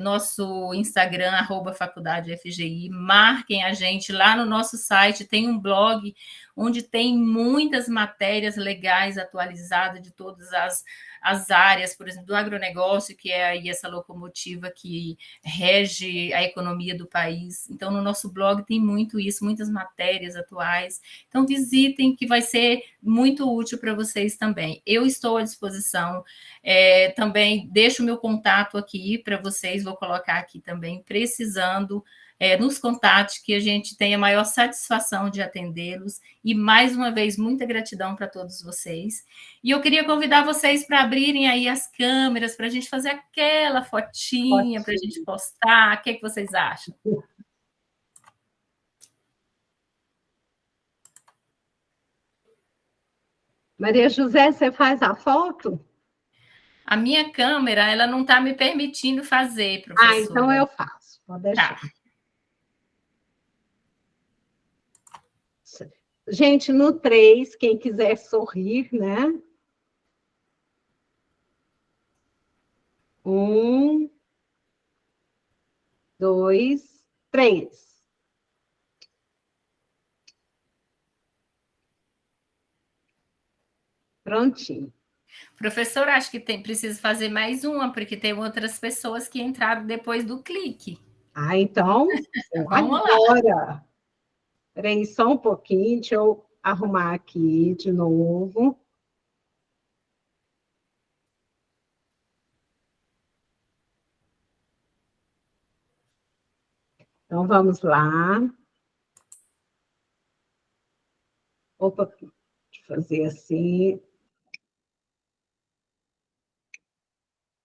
B: nosso Instagram, @FaculdadeFGI, marquem a gente lá no nosso site, tem um blog onde tem muitas matérias legais atualizadas de todas as áreas, por exemplo, do agronegócio, que é aí essa locomotiva que rege a economia do país. Então, no nosso blog tem muito isso, muitas matérias atuais. Então, visitem, que vai ser muito útil para vocês também. Eu estou à disposição. Também deixo o meu contato aqui para vocês, vou colocar aqui também, precisando, nos contate, que a gente tenha a maior satisfação de atendê-los. E, mais uma vez, muita gratidão para todos vocês. E eu queria convidar vocês para abrirem aí as câmeras, para a gente fazer aquela fotinha, para a gente postar. O que vocês acham?
C: Maria José, você faz a foto?
B: A minha câmera, ela não está me permitindo fazer, professora.
C: Então eu faço. Pode deixar.
B: Tá.
C: Gente, no 3, quem quiser sorrir, né? 1, 2, 3. Prontinho.
B: Professora, acho que precisa fazer mais uma, porque tem outras pessoas que entraram depois do clique.
C: Então,
B: Vamos
C: agora. Peraí, só um pouquinho, deixa eu arrumar aqui de novo. Então, vamos lá. Opa, deixa eu fazer assim.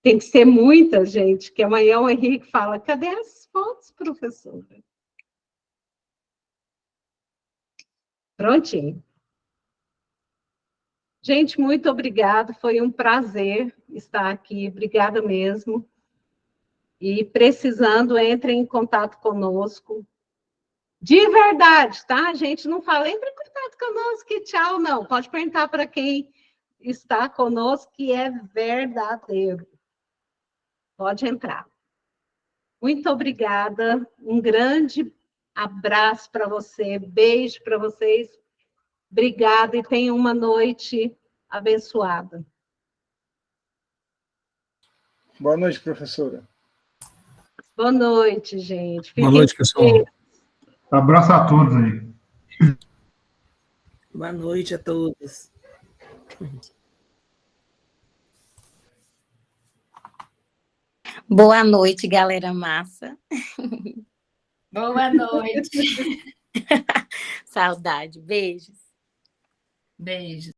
C: Tem que ser muita, gente, que amanhã o Henrique fala, cadê as fotos, professora? Prontinho. Gente, muito obrigada, foi um prazer estar aqui, obrigada mesmo. E precisando, entre em contato conosco. De verdade, tá? Gente, não fala, entre em contato conosco e tchau, não. Pode perguntar para quem está conosco, que é verdadeiro. Pode entrar. Muito obrigada, um grande abraço para você, beijo para vocês. Obrigada e tenham uma noite abençoada.
J: Boa noite, professora.
C: Boa noite, gente.
L: Boa noite, pessoal.
E: Abraço a todos aí.
F: Boa noite a todos.
I: Boa noite, galera massa.
B: Boa noite.
I: Saudade. Beijos.
B: Beijo.